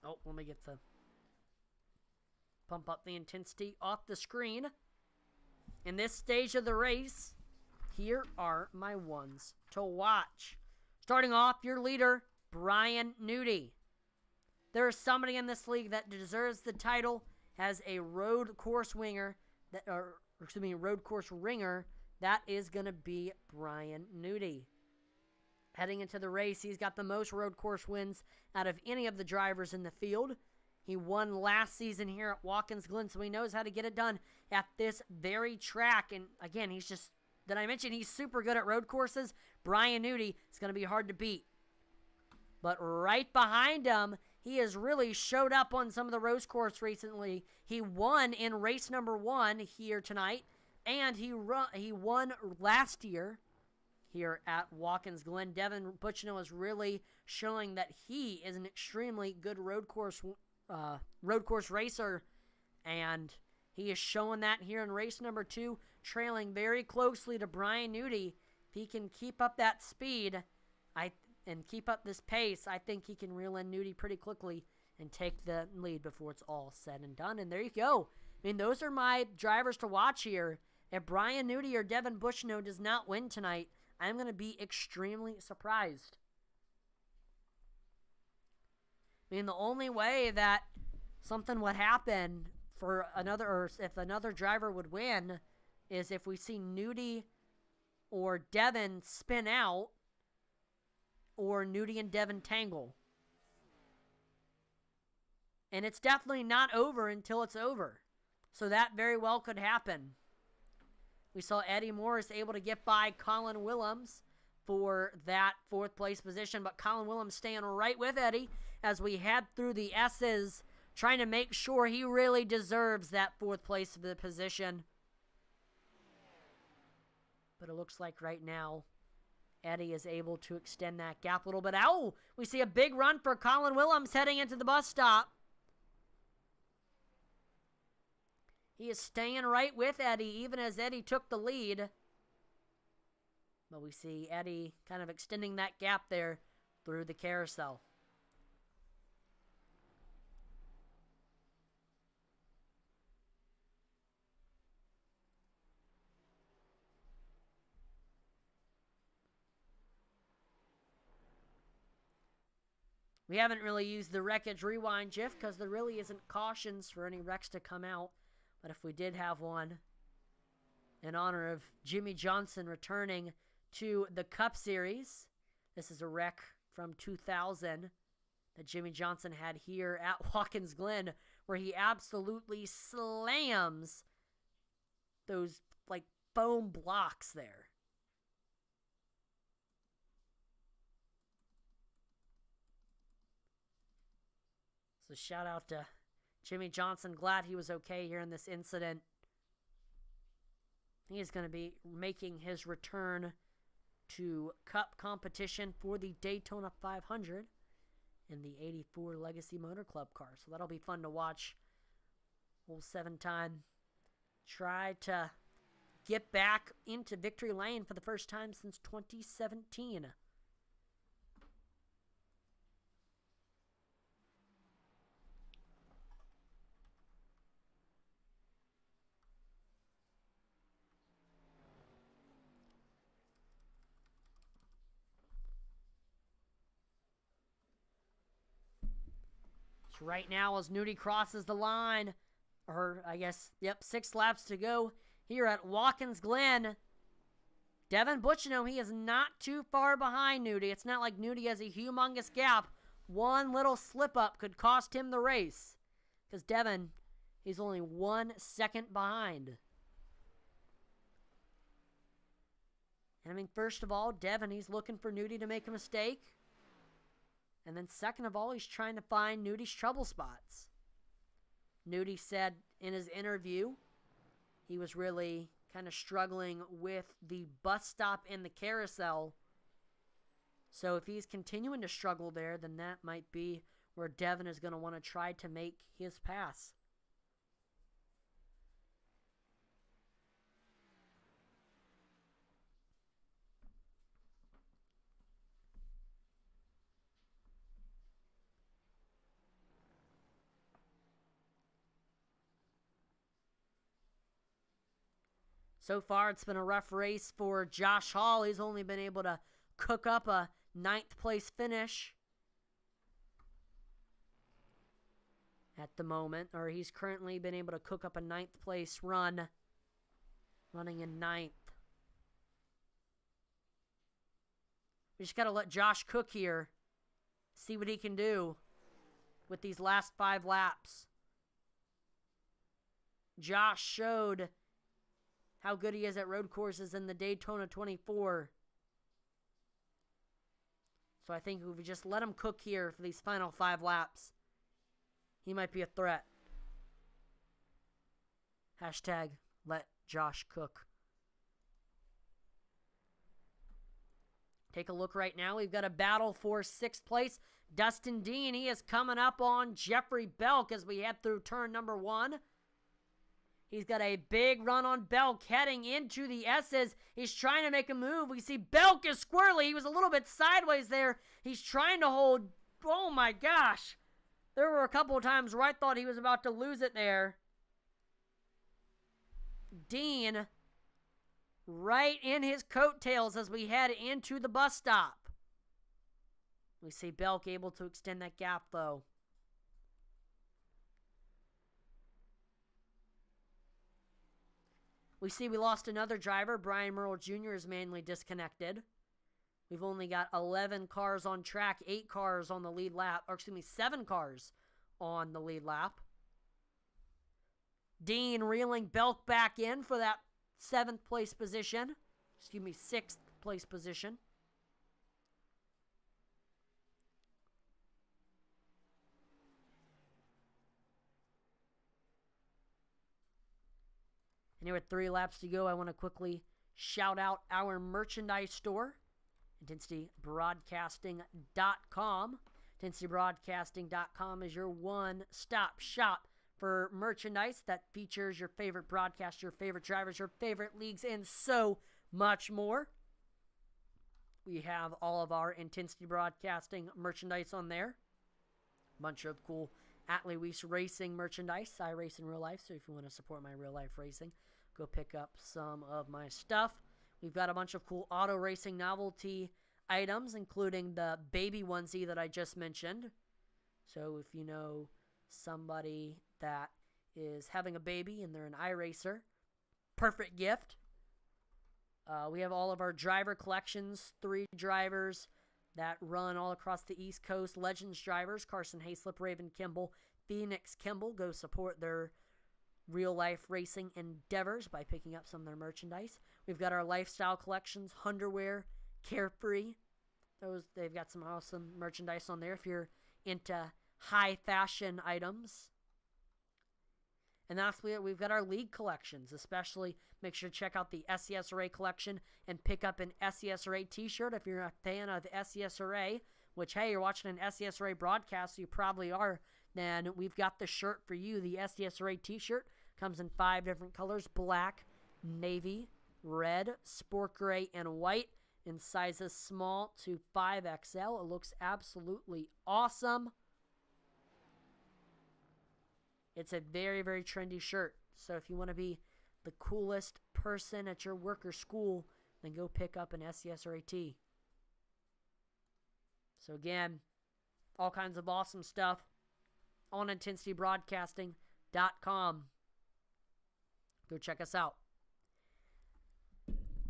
Oh, let me get the Pump Up the Intensity off the screen. In this stage of the race, here are my ones to watch. Starting off, your leader, Brian Nudie. There is somebody in this league that deserves the title as a road course ringer. That is going to be Brian Nudie. Heading into the race, he's got the most road course wins out of any of the drivers in the field. He won last season here at Watkins Glen, so he knows how to get it done at this very track. And again, did I mention he's super good at road courses? Brian Nudie is going to be hard to beat. But right behind him, he has really showed up on some of the road course recently. He won in race number 1 here tonight, and he won last year here at Watkins Glen. Devin Butchino is really showing that he is an extremely good road course racer, and he is showing that here in race number 2, trailing very closely to Brian Nudi. If he can keep up that speed and keep up this pace, I think he can reel in Nudi pretty quickly and take the lead before it's all said and done. And there you go. I mean, those are my drivers to watch here. If Brian Nudi or Devin Butchino does not win tonight, I'm going to be extremely surprised. I mean, the only way that something would happen for another, or if another driver would win, is if we see Nudi or Devin spin out, or Nudi and Devin tangle. And it's definitely not over until it's over. So that very well could happen. We saw Eddie Morris able to get by Colin Willems for that 4th place position, but Colin Willems staying right with Eddie as we head through the S's, trying to make sure he really deserves that 4th place of the position. But it looks like right now, Eddie is able to extend that gap a little bit. Oh, we see a big run for Colin Willems heading into the bus stop. He is staying right with Eddie, even as Eddie took the lead. But we see Eddie kind of extending that gap there through the carousel. We haven't really used the Wreckage Rewind GIF because there really isn't cautions for any wrecks to come out. But if we did have one, in honor of Jimmy Johnson returning to the Cup Series, this is a wreck from 2000 that Jimmy Johnson had here at Watkins Glen, where he absolutely slams those, like, foam blocks there. So shout out to Jimmy Johnson. Glad he was okay here in this incident. He is going to be making his return to Cup competition for the Daytona 500 in the 84 Legacy Motor Club car. So that'll be fun to watch. Old 7-time try to get back into victory lane for the first time since 2017. Right now as Nudi crosses the line, or I guess, 6 laps to go here at Watkins Glen. Devin Butchino, he is not too far behind Nudi. It's not like Nudi has a humongous gap. One little slip up could cost him the race, because Devin, he's only 1 second behind. And I mean, first of all, Devin, he's looking for Nudi to make a mistake. And then second of all, he's trying to find Nudi's trouble spots. Nudi said in his interview he was really kind of struggling with the bus stop and the carousel. So if he's continuing to struggle there, then that might be where Devin is going to want to try to make his pass. So far, it's been a rough race for Josh Hall. He's only been able to cook up a 9th place finish at the moment. Or he's currently been able to cook up a 9th place run, running in 9th. We just got to let Josh cook here, see what he can do with these last 5 laps. Josh showed how good he is at road courses in the Daytona 24. So I think if we just let him cook here for these final 5 laps, he might be a threat. Hashtag let Josh cook. Take a look right now. We've got a battle for 6th place. Dustin Dean, he is coming up on Jeffrey Belk as we head through turn number 1. He's got a big run on Belk heading into the S's. He's trying to make a move. We see Belk is squirrely. He was a little bit sideways there. He's trying to hold. Oh my gosh. There were a couple of times where I thought he was about to lose it there. Dean right in his coattails as we head into the bus stop. We see Belk able to extend that gap, though. We see we lost another driver. Brian Merle Jr. is manually disconnected. We've only got 11 cars on track, 8 cars on the lead lap, or excuse me, 7 cars on the lead lap. Dean reeling Belk back in for that 7th place position. Excuse me, 6th place position. And here with 3 laps to go, I want to quickly shout out our merchandise store, IntensityBroadcasting.com. IntensityBroadcasting.com is your one-stop shop for merchandise that features your favorite broadcasters, your favorite drivers, your favorite leagues, and so much more. We have all of our Intensity Broadcasting merchandise on there. Bunch of cool Atlee Weiss Racing merchandise. I race in real life, so if you want to support my real life racing, go pick up some of my stuff. We've got a bunch of cool auto racing novelty items, including the baby onesie that I just mentioned. So if you know somebody that is having a baby and they're an iRacer, perfect gift. We have all of our driver collections, 3 drivers that run all across the East Coast. Legends drivers, Carson Hayslip, Raven Kimball, Phoenix Kimball. Go support their real-life racing endeavors by picking up some of their merchandise. We've got our lifestyle collections, Underwear, Carefree. They've got some awesome merchandise on there if you're into high fashion items. And lastly, we've got our league collections, especially make sure to check out the SCSRA collection and pick up an SCSRA t-shirt if you're a fan of SCSRA, which, hey, you're watching an SCSRA broadcast, so you probably are, then we've got the shirt for you. The SCSRA t-shirt comes in 5 different colors: black, navy, red, sport gray, and white, in sizes small to 5XL. It looks absolutely awesome. It's a very, very trendy shirt. So if you want to be the coolest person at your work or school, then go pick up an SCSRA tee. So again, all kinds of awesome stuff on IntensityBroadcasting.com. Go check us out.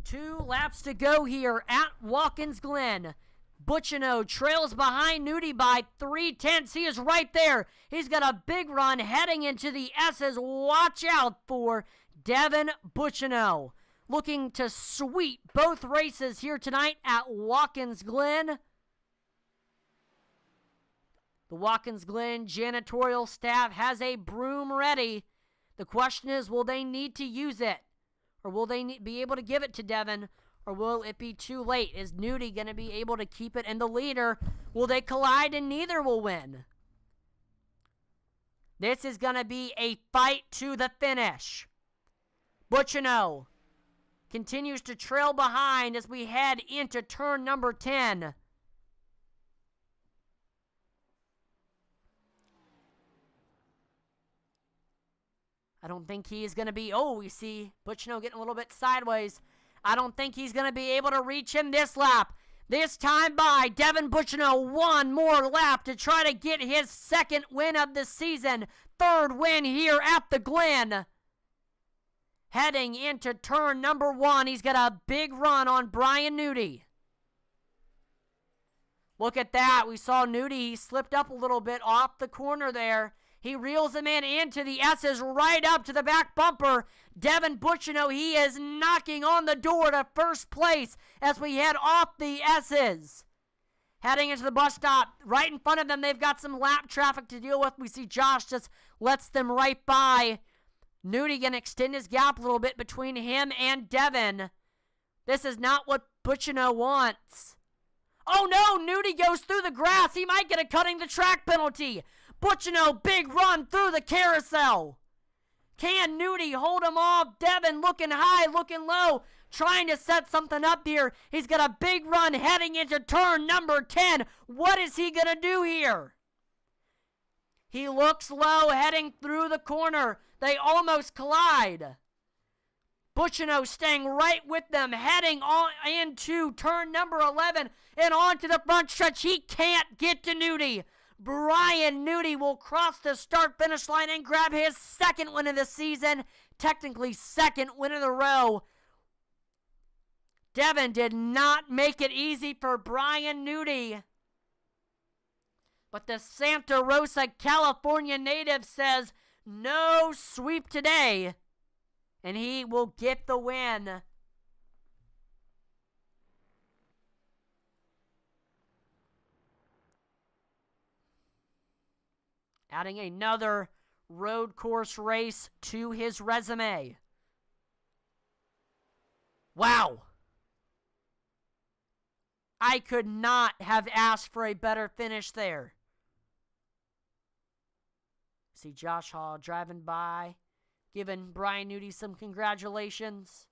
2 laps to go here at Watkins Glen. Buccino trails behind Nudie by 3/10. He is right there. He's got a big run heading into the S's. Watch out for Devin Buccino. Looking to sweep both races here tonight at Watkins Glen. The Watkins Glen janitorial staff has a broom ready. The question is, will they need to use it? Or will they be able to give it to Devin? Or will it be too late? Is Nudie going to be able to keep it in the leader? Will they collide and neither will win? This is going to be a fight to the finish. Buccino continues to trail behind as we head into turn number 10. I don't think he is going to be... Oh, we see Buccino getting a little bit sideways. I don't think he's going to be able to reach him this lap. This time by Devin Buccino, 1 more lap to try to get his 2nd win of the season. 3rd win here at the Glen. Heading into turn number 1, he's got a big run on Brian Nudie. Look at that. We saw Nudie. He slipped up a little bit off the corner there. He reels him into the S's right up to the back bumper. Devin Buccino, he is knocking on the door to 1st place as we head off the S's. Heading into the bus stop, right in front of them, they've got some lap traffic to deal with. We see Josh just lets them right by. Nudie going to extend his gap a little bit between him and Devin. This is not what Buccino wants. Oh no, Nudie goes through the grass. He might get a cutting the track penalty. Butchino, big run through the carousel. Can Nudie hold him off? Devin looking high, looking low, trying to set something up here. He's got a big run heading into turn number 10. What is he going to do here? He looks low, heading through the corner. They almost collide. Butchino staying right with them, heading on into turn number 11 and onto the front stretch. He can't get to Nudie. Brian Nudie will cross the start-finish line and grab his second win of the season, technically second win in a row. Devin did not make it easy for Brian Nudie. But the Santa Rosa, California native says, no sweep today. And he will get the win. Adding another road course race to his resume. Wow. I could not have asked for a better finish there. See Josh Hall driving by, giving Brian Nudie some congratulations.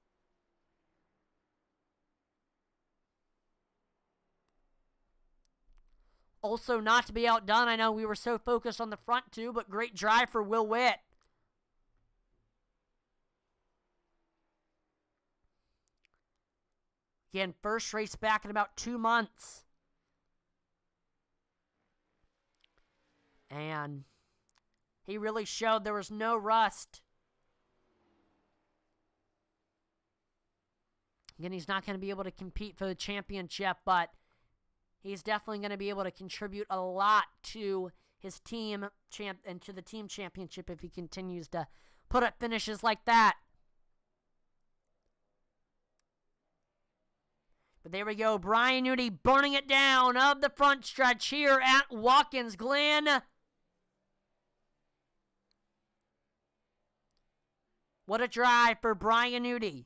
Also not to be outdone, I know we were so focused on the front two, but great drive for Will Witt. Again, first race back in about 2 months. And he really showed there was no rust. Again, he's not going to be able to compete for the championship, but he's definitely going to be able to contribute a lot to his team and to the team championship if he continues to put up finishes like that. But there we go, Brian Nudie burning it down of the front stretch here at Watkins Glen. What a drive for Brian Nudie.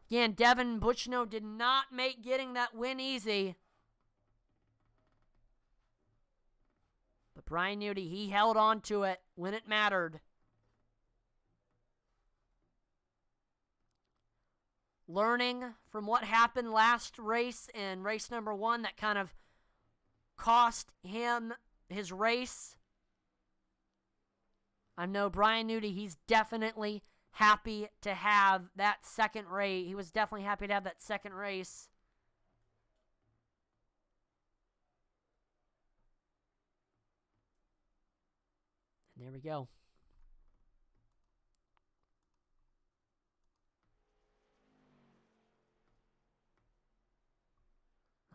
Again, Devin Butchino did not make getting that win easy. But Brian Nudie, he held on to it when it mattered. Learning from what happened last race in race number 1 that kind of cost him his race. I know Brian Nudie, he's definitely happy to have that second race. He was definitely happy to have that second race. And there we go.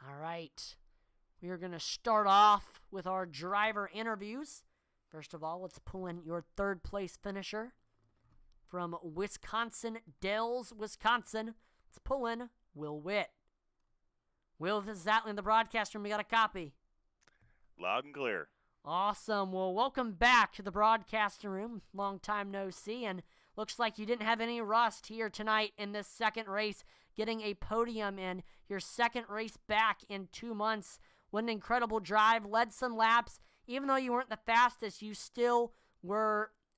All right. We are going to start off with our driver interviews. First of all, let's pull in your third place finisher from Wisconsin Dells, Wisconsin. Let's pull in Will Witt. Will, this is Atlee in the broadcast room. We got a copy. Loud and clear. Awesome. Well, welcome back to the broadcasting room. Long time no see, and looks like you didn't have any rust here tonight in this second race, getting a podium in your second race back in 2 months. What an incredible drive. Led some laps. Even though you weren't the fastest, you still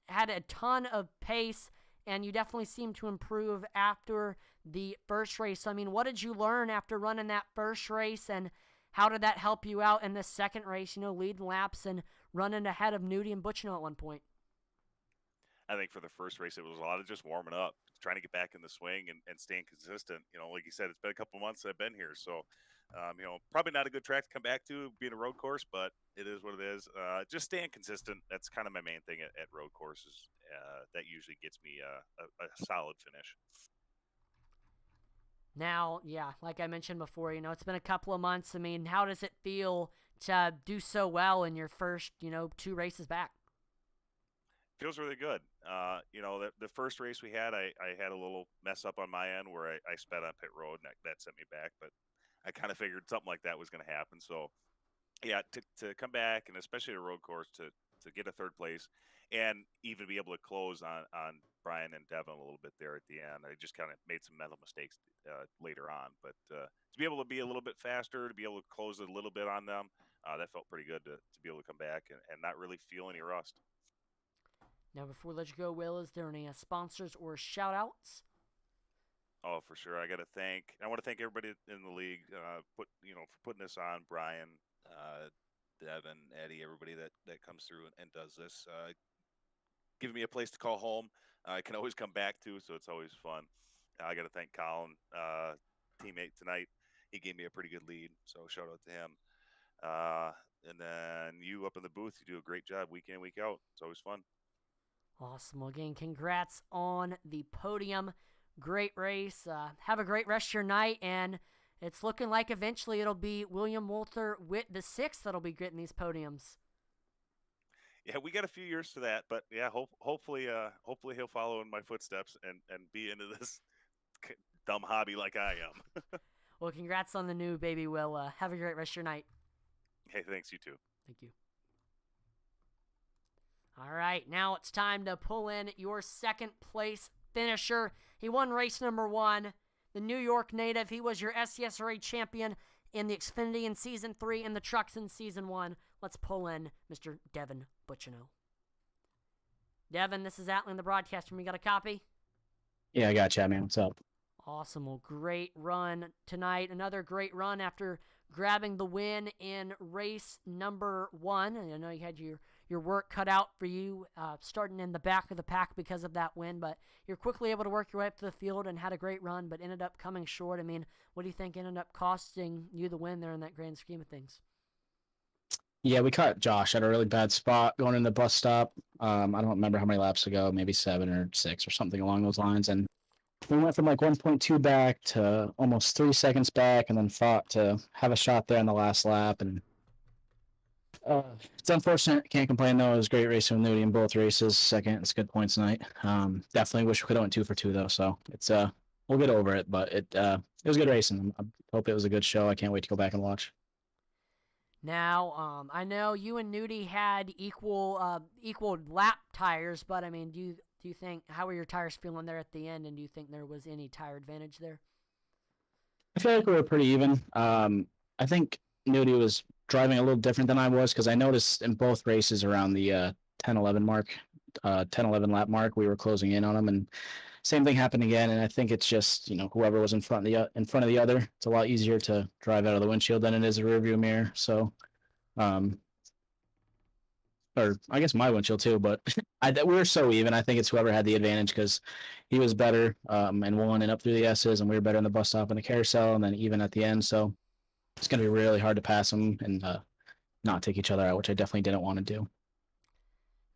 had a ton of pace, and you definitely seemed to improve after the first race. So, I mean, what did you learn after running that first race, and how did that help you out in the second race, leading laps and running ahead of Nudie and Butchino at one point? I think for the first race, it was a lot of just warming up, trying to get back in the swing and staying consistent. Like you said, it's been a couple months that I've been here. So, probably not a good track to come back to being a road course, but it is what it is. Just staying consistent. That's kind of my main thing at road courses. That usually gets me a solid finish. Now, yeah, like I mentioned before, it's been a couple of months. I mean, how does it feel to do so well in your first, 2 races back? Feels really good. The first race we had, I had a little mess up on my end where I sped on pit road, and that sent me back. But I kind of figured something like that was going to happen. So, yeah, to come back, and especially a road course, to to get a third place and even be able to close on Brian and Devin a little bit there at the end. I just kind of made some mental mistakes later on, but to be able to be a little bit faster, to be able to close it a little bit on them, that felt pretty good to be able to come back and not really feel any rust. Now, before we let you go, Will, is there any sponsors or shout-outs? Oh, for sure. I want to thank everybody in the league, for putting this on. Brian, Devin, Eddie, everybody that comes through and does this, giving me a place to call home. I can always come back to, so it's always fun. I got to thank Colin, teammate tonight. He gave me a pretty good lead, so shout out to him. And then you up in the booth, you do a great job week in, week out. It's always fun. Awesome. Well, again, congrats on the podium. Great race. Have a great rest of your night, and it's looking like eventually it'll be William Walter Witt the sixth that'll be getting these podiums. Yeah, we got a few years to that, but yeah, hopefully he'll follow in my footsteps and be into this dumb hobby like I am. Well, congrats on the new baby, Will. Have a great rest of your night. Hey, thanks, you too. Thank you. All right, now it's time to pull in your second place finisher. He won race number 1. The New York native. He was your SCSRA champion in the Xfinity in Season 3 and the Trucks in Season 1. Let's pull in Mr. Devin Butchino. Devin, this is Atlan, the broadcaster. We got a copy? Yeah, I got you, man. What's up? Awesome. Well, great run tonight. Another great run after grabbing the win in race number 1. I know you had your work cut out for you starting in the back of the pack because of that win, but you're quickly able to work your way up to the field and had a great run, but ended up coming short. I mean, what do you think ended up costing you the win there in that grand scheme of things? Yeah, we caught Josh at a really bad spot going in the bus stop. I don't remember how many laps ago, maybe 7 or 6 or something along those lines. And we went from like 1.2 back to almost 3 seconds back, and then fought to have a shot there in the last lap. And it's unfortunate. Can't complain though. It was great racing with Nudie in both races. Second, it's good points tonight. Definitely wish we could have went 2 for 2 though. So it's we'll get over it. But it was good racing. I hope it was a good show. I can't wait to go back and watch. Now, I know you and Nudie had equal lap tires, but I mean, do you think, how were your tires feeling there at the end, and do you think there was any tire advantage there? I feel like we were pretty even. I think Nudie was driving a little different than I was, because I noticed in both races around the 10-11 mark, 10-11 lap mark, we were closing in on him, and same thing happened again. And I think it's just, whoever was in front of the other, it's a lot easier to drive out of the windshield than it is a rearview mirror. So, or I guess my windshield too, but we were so even. I think it's whoever had the advantage, because he was better and won and up through the S's, and we were better in the bus stop and the carousel, and then even at the end. So it's going to be really hard to pass him and not take each other out, which I definitely didn't want to do.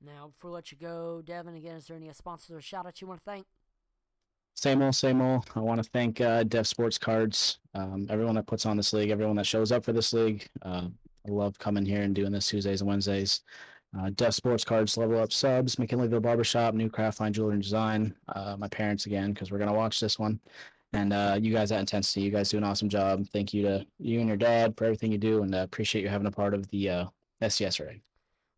Now, before we let you go, Devin, again, is there any sponsors or shout-outs you want to thank? Same old. I want to thank Dev Sports Cards, everyone that puts on this league, everyone that shows up for this league. I love coming here and doing this Tuesdays and Wednesdays. Dev Sports Cards, Level Up Subs, McKinleyville Barbershop, New Craft Line Jewelry and Design, my parents again, because we're going to watch this one. And you guys at Intensity, you guys do an awesome job. Thank you to you and your dad for everything you do, and appreciate you having a part of the SCSRA.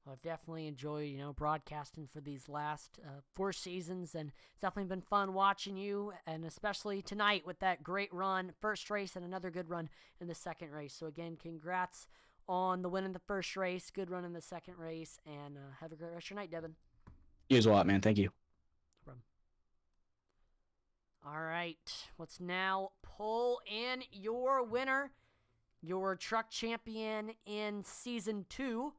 Well, I've definitely enjoyed, broadcasting for these last 4 seasons, and it's definitely been fun watching you, and especially tonight with that great run, first race, and another good run in the second race. So again, congrats on the win in the first race, good run in the second race, and have a great rest of your night, Devin. You as well, man. Thank you. All right, let's now pull in your winner, your truck champion in Season 2,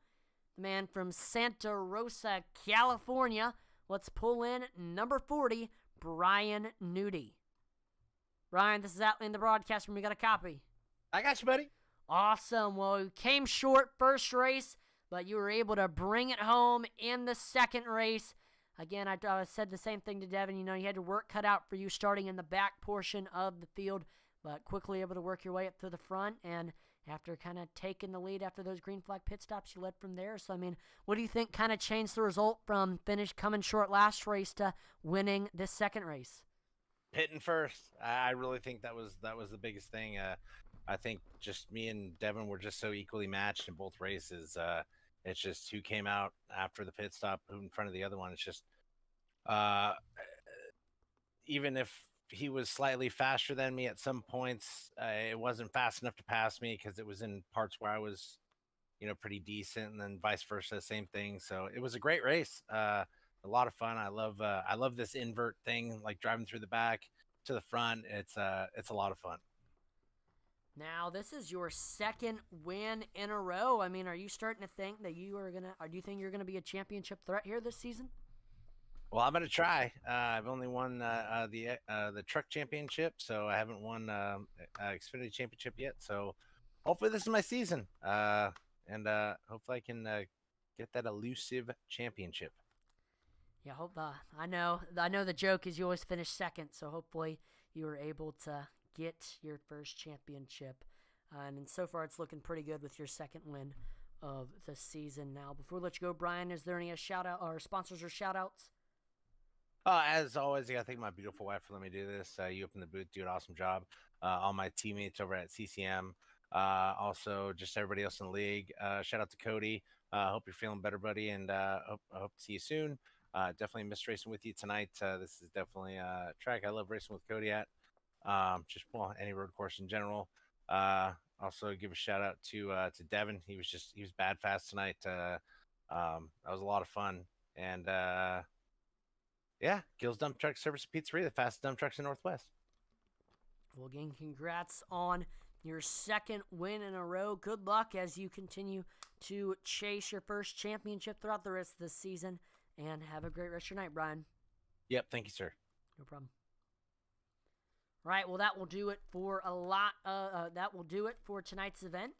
the man from Santa Rosa, California. Let's pull in number 40, Brian Nudie. Brian, this is Atlan, the broadcaster. We got a copy. I got you, buddy. Awesome. Well, you came short first race, but you were able to bring it home in the second race. Again, I said the same thing to Devin. You had your work cut out for you starting in the back portion of the field, but quickly able to work your way up to the front. And after kind of taking the lead after those green flag pit stops, you led from there. So, I mean, what do you think kind of changed the result from coming short last race to winning this second race? Pitting first. I really think that was the biggest thing. I think just me and Devin were just so equally matched in both races. It's just who came out after the pit stop, who in front of the other one. It's just uh, even if he was slightly faster than me at some points, it wasn't fast enough to pass me because it was in parts where I was, pretty decent, and then vice versa, same thing. So it was a great race. A lot of fun. I love this invert thing, like driving through the back to the front. It's a lot of fun. Now, this is your second win in a row. I mean, are you starting to think that you are gonna, or do you think you're gonna be a championship threat here this season? Well, I'm gonna try. I've only won the truck championship, so I haven't won Xfinity championship yet. So hopefully this is my season, and hopefully I can get that elusive championship. Yeah, hope. I know the joke is you always finish second, so hopefully you were able to get your first championship. And so far, it's looking pretty good with your second win of the season. Now, before we let you go, Brian, is there any shout out or sponsors or shout outs? As always, I gotta thank my beautiful wife for letting me do this. You opened the booth, do an awesome job. All my teammates over at CCM. Also, just everybody else in the league. Shout out to Cody. Hope you're feeling better, buddy, and hope to see you soon. Definitely missed racing with you tonight. This is definitely a track I love racing with Cody at. Just any road course in general. Also, give a shout out to Devin. He was bad fast tonight. That was a lot of fun, and yeah, Gil's Dump Truck Service Pizzeria, the fastest dump trucks in Northwest. Well, again, congrats on your second win in a row. Good luck as you continue to chase your first championship throughout the rest of the season. And have a great rest of your night, Brian. Yep, thank you, sir. No problem. Right, well, that will do it for that will do it for tonight's event.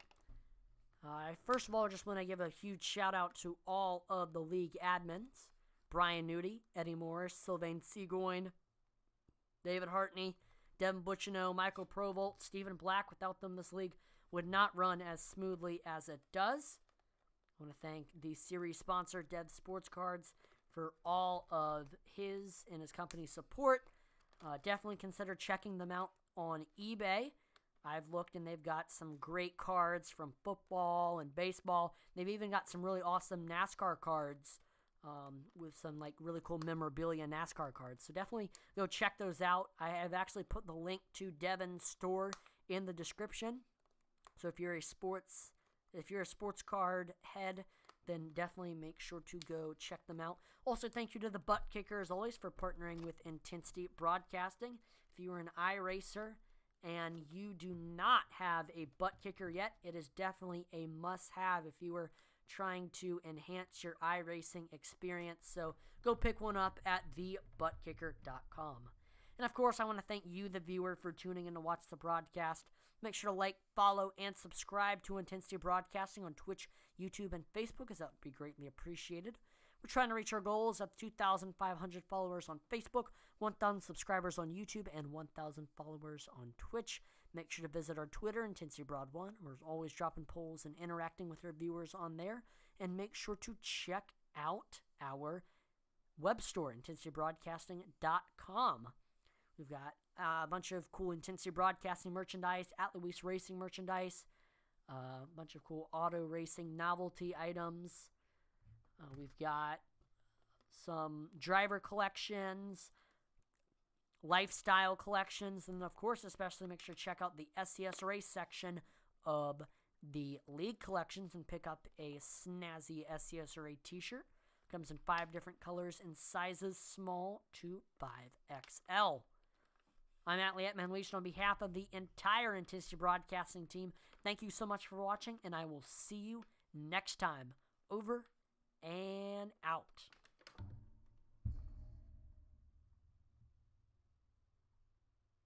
First of all, I just want to give a huge shout out to all of the league admins. Brian Nudie, Eddie Morris, Sylvain Seagoin, David Hartney, Devin Butchino, Michael Provolt, Stephen Black. Without them, this league would not run as smoothly as it does. I want to thank the series sponsor, Dev Sports Cards, for all of his and his company's support. Definitely consider checking them out on eBay. I've looked and they've got some great cards from football and baseball. They've even got some really awesome NASCAR cards with some like really cool memorabilia NASCAR cards. So definitely go check those out. I have actually put the link to Devin's store in the description. So if you're a sports card head, then definitely make sure to go check them out. Also, thank you to the Butt Kicker, as always, for partnering with Intensity Broadcasting. If you are an iRacer and you do not have a Butt Kicker yet, it is definitely a must-have if you are trying to enhance your iRacing experience. So go pick one up at thebuttkicker.com. And of course, I want to thank you, the viewer, for tuning in to watch the broadcast. Make sure to like, follow, and subscribe to Intensity Broadcasting on Twitch, YouTube, and Facebook, as that would be greatly appreciated. We're trying to reach our goals of 2,500 followers on Facebook, 1,000 subscribers on YouTube, and 1,000 followers on Twitch. Make sure to visit our Twitter, IntensityBroad1. We're always dropping polls and interacting with our viewers on there. And make sure to check out our web store, IntensityBroadcasting.com. We've got a bunch of cool Intensity Broadcasting merchandise, At Luis Racing merchandise, a bunch of cool auto racing novelty items. We've got some driver collections, lifestyle collections, and of course, especially make sure to check out the SCSRA section of the league collections and pick up a snazzy SCSRA t-shirt. Comes in 5 different colors and sizes, small to 5XL. I'm Atlee Unleashed on behalf of the entire Intensity Broadcasting team. Thank you so much for watching, and I will see you next time. Over and out.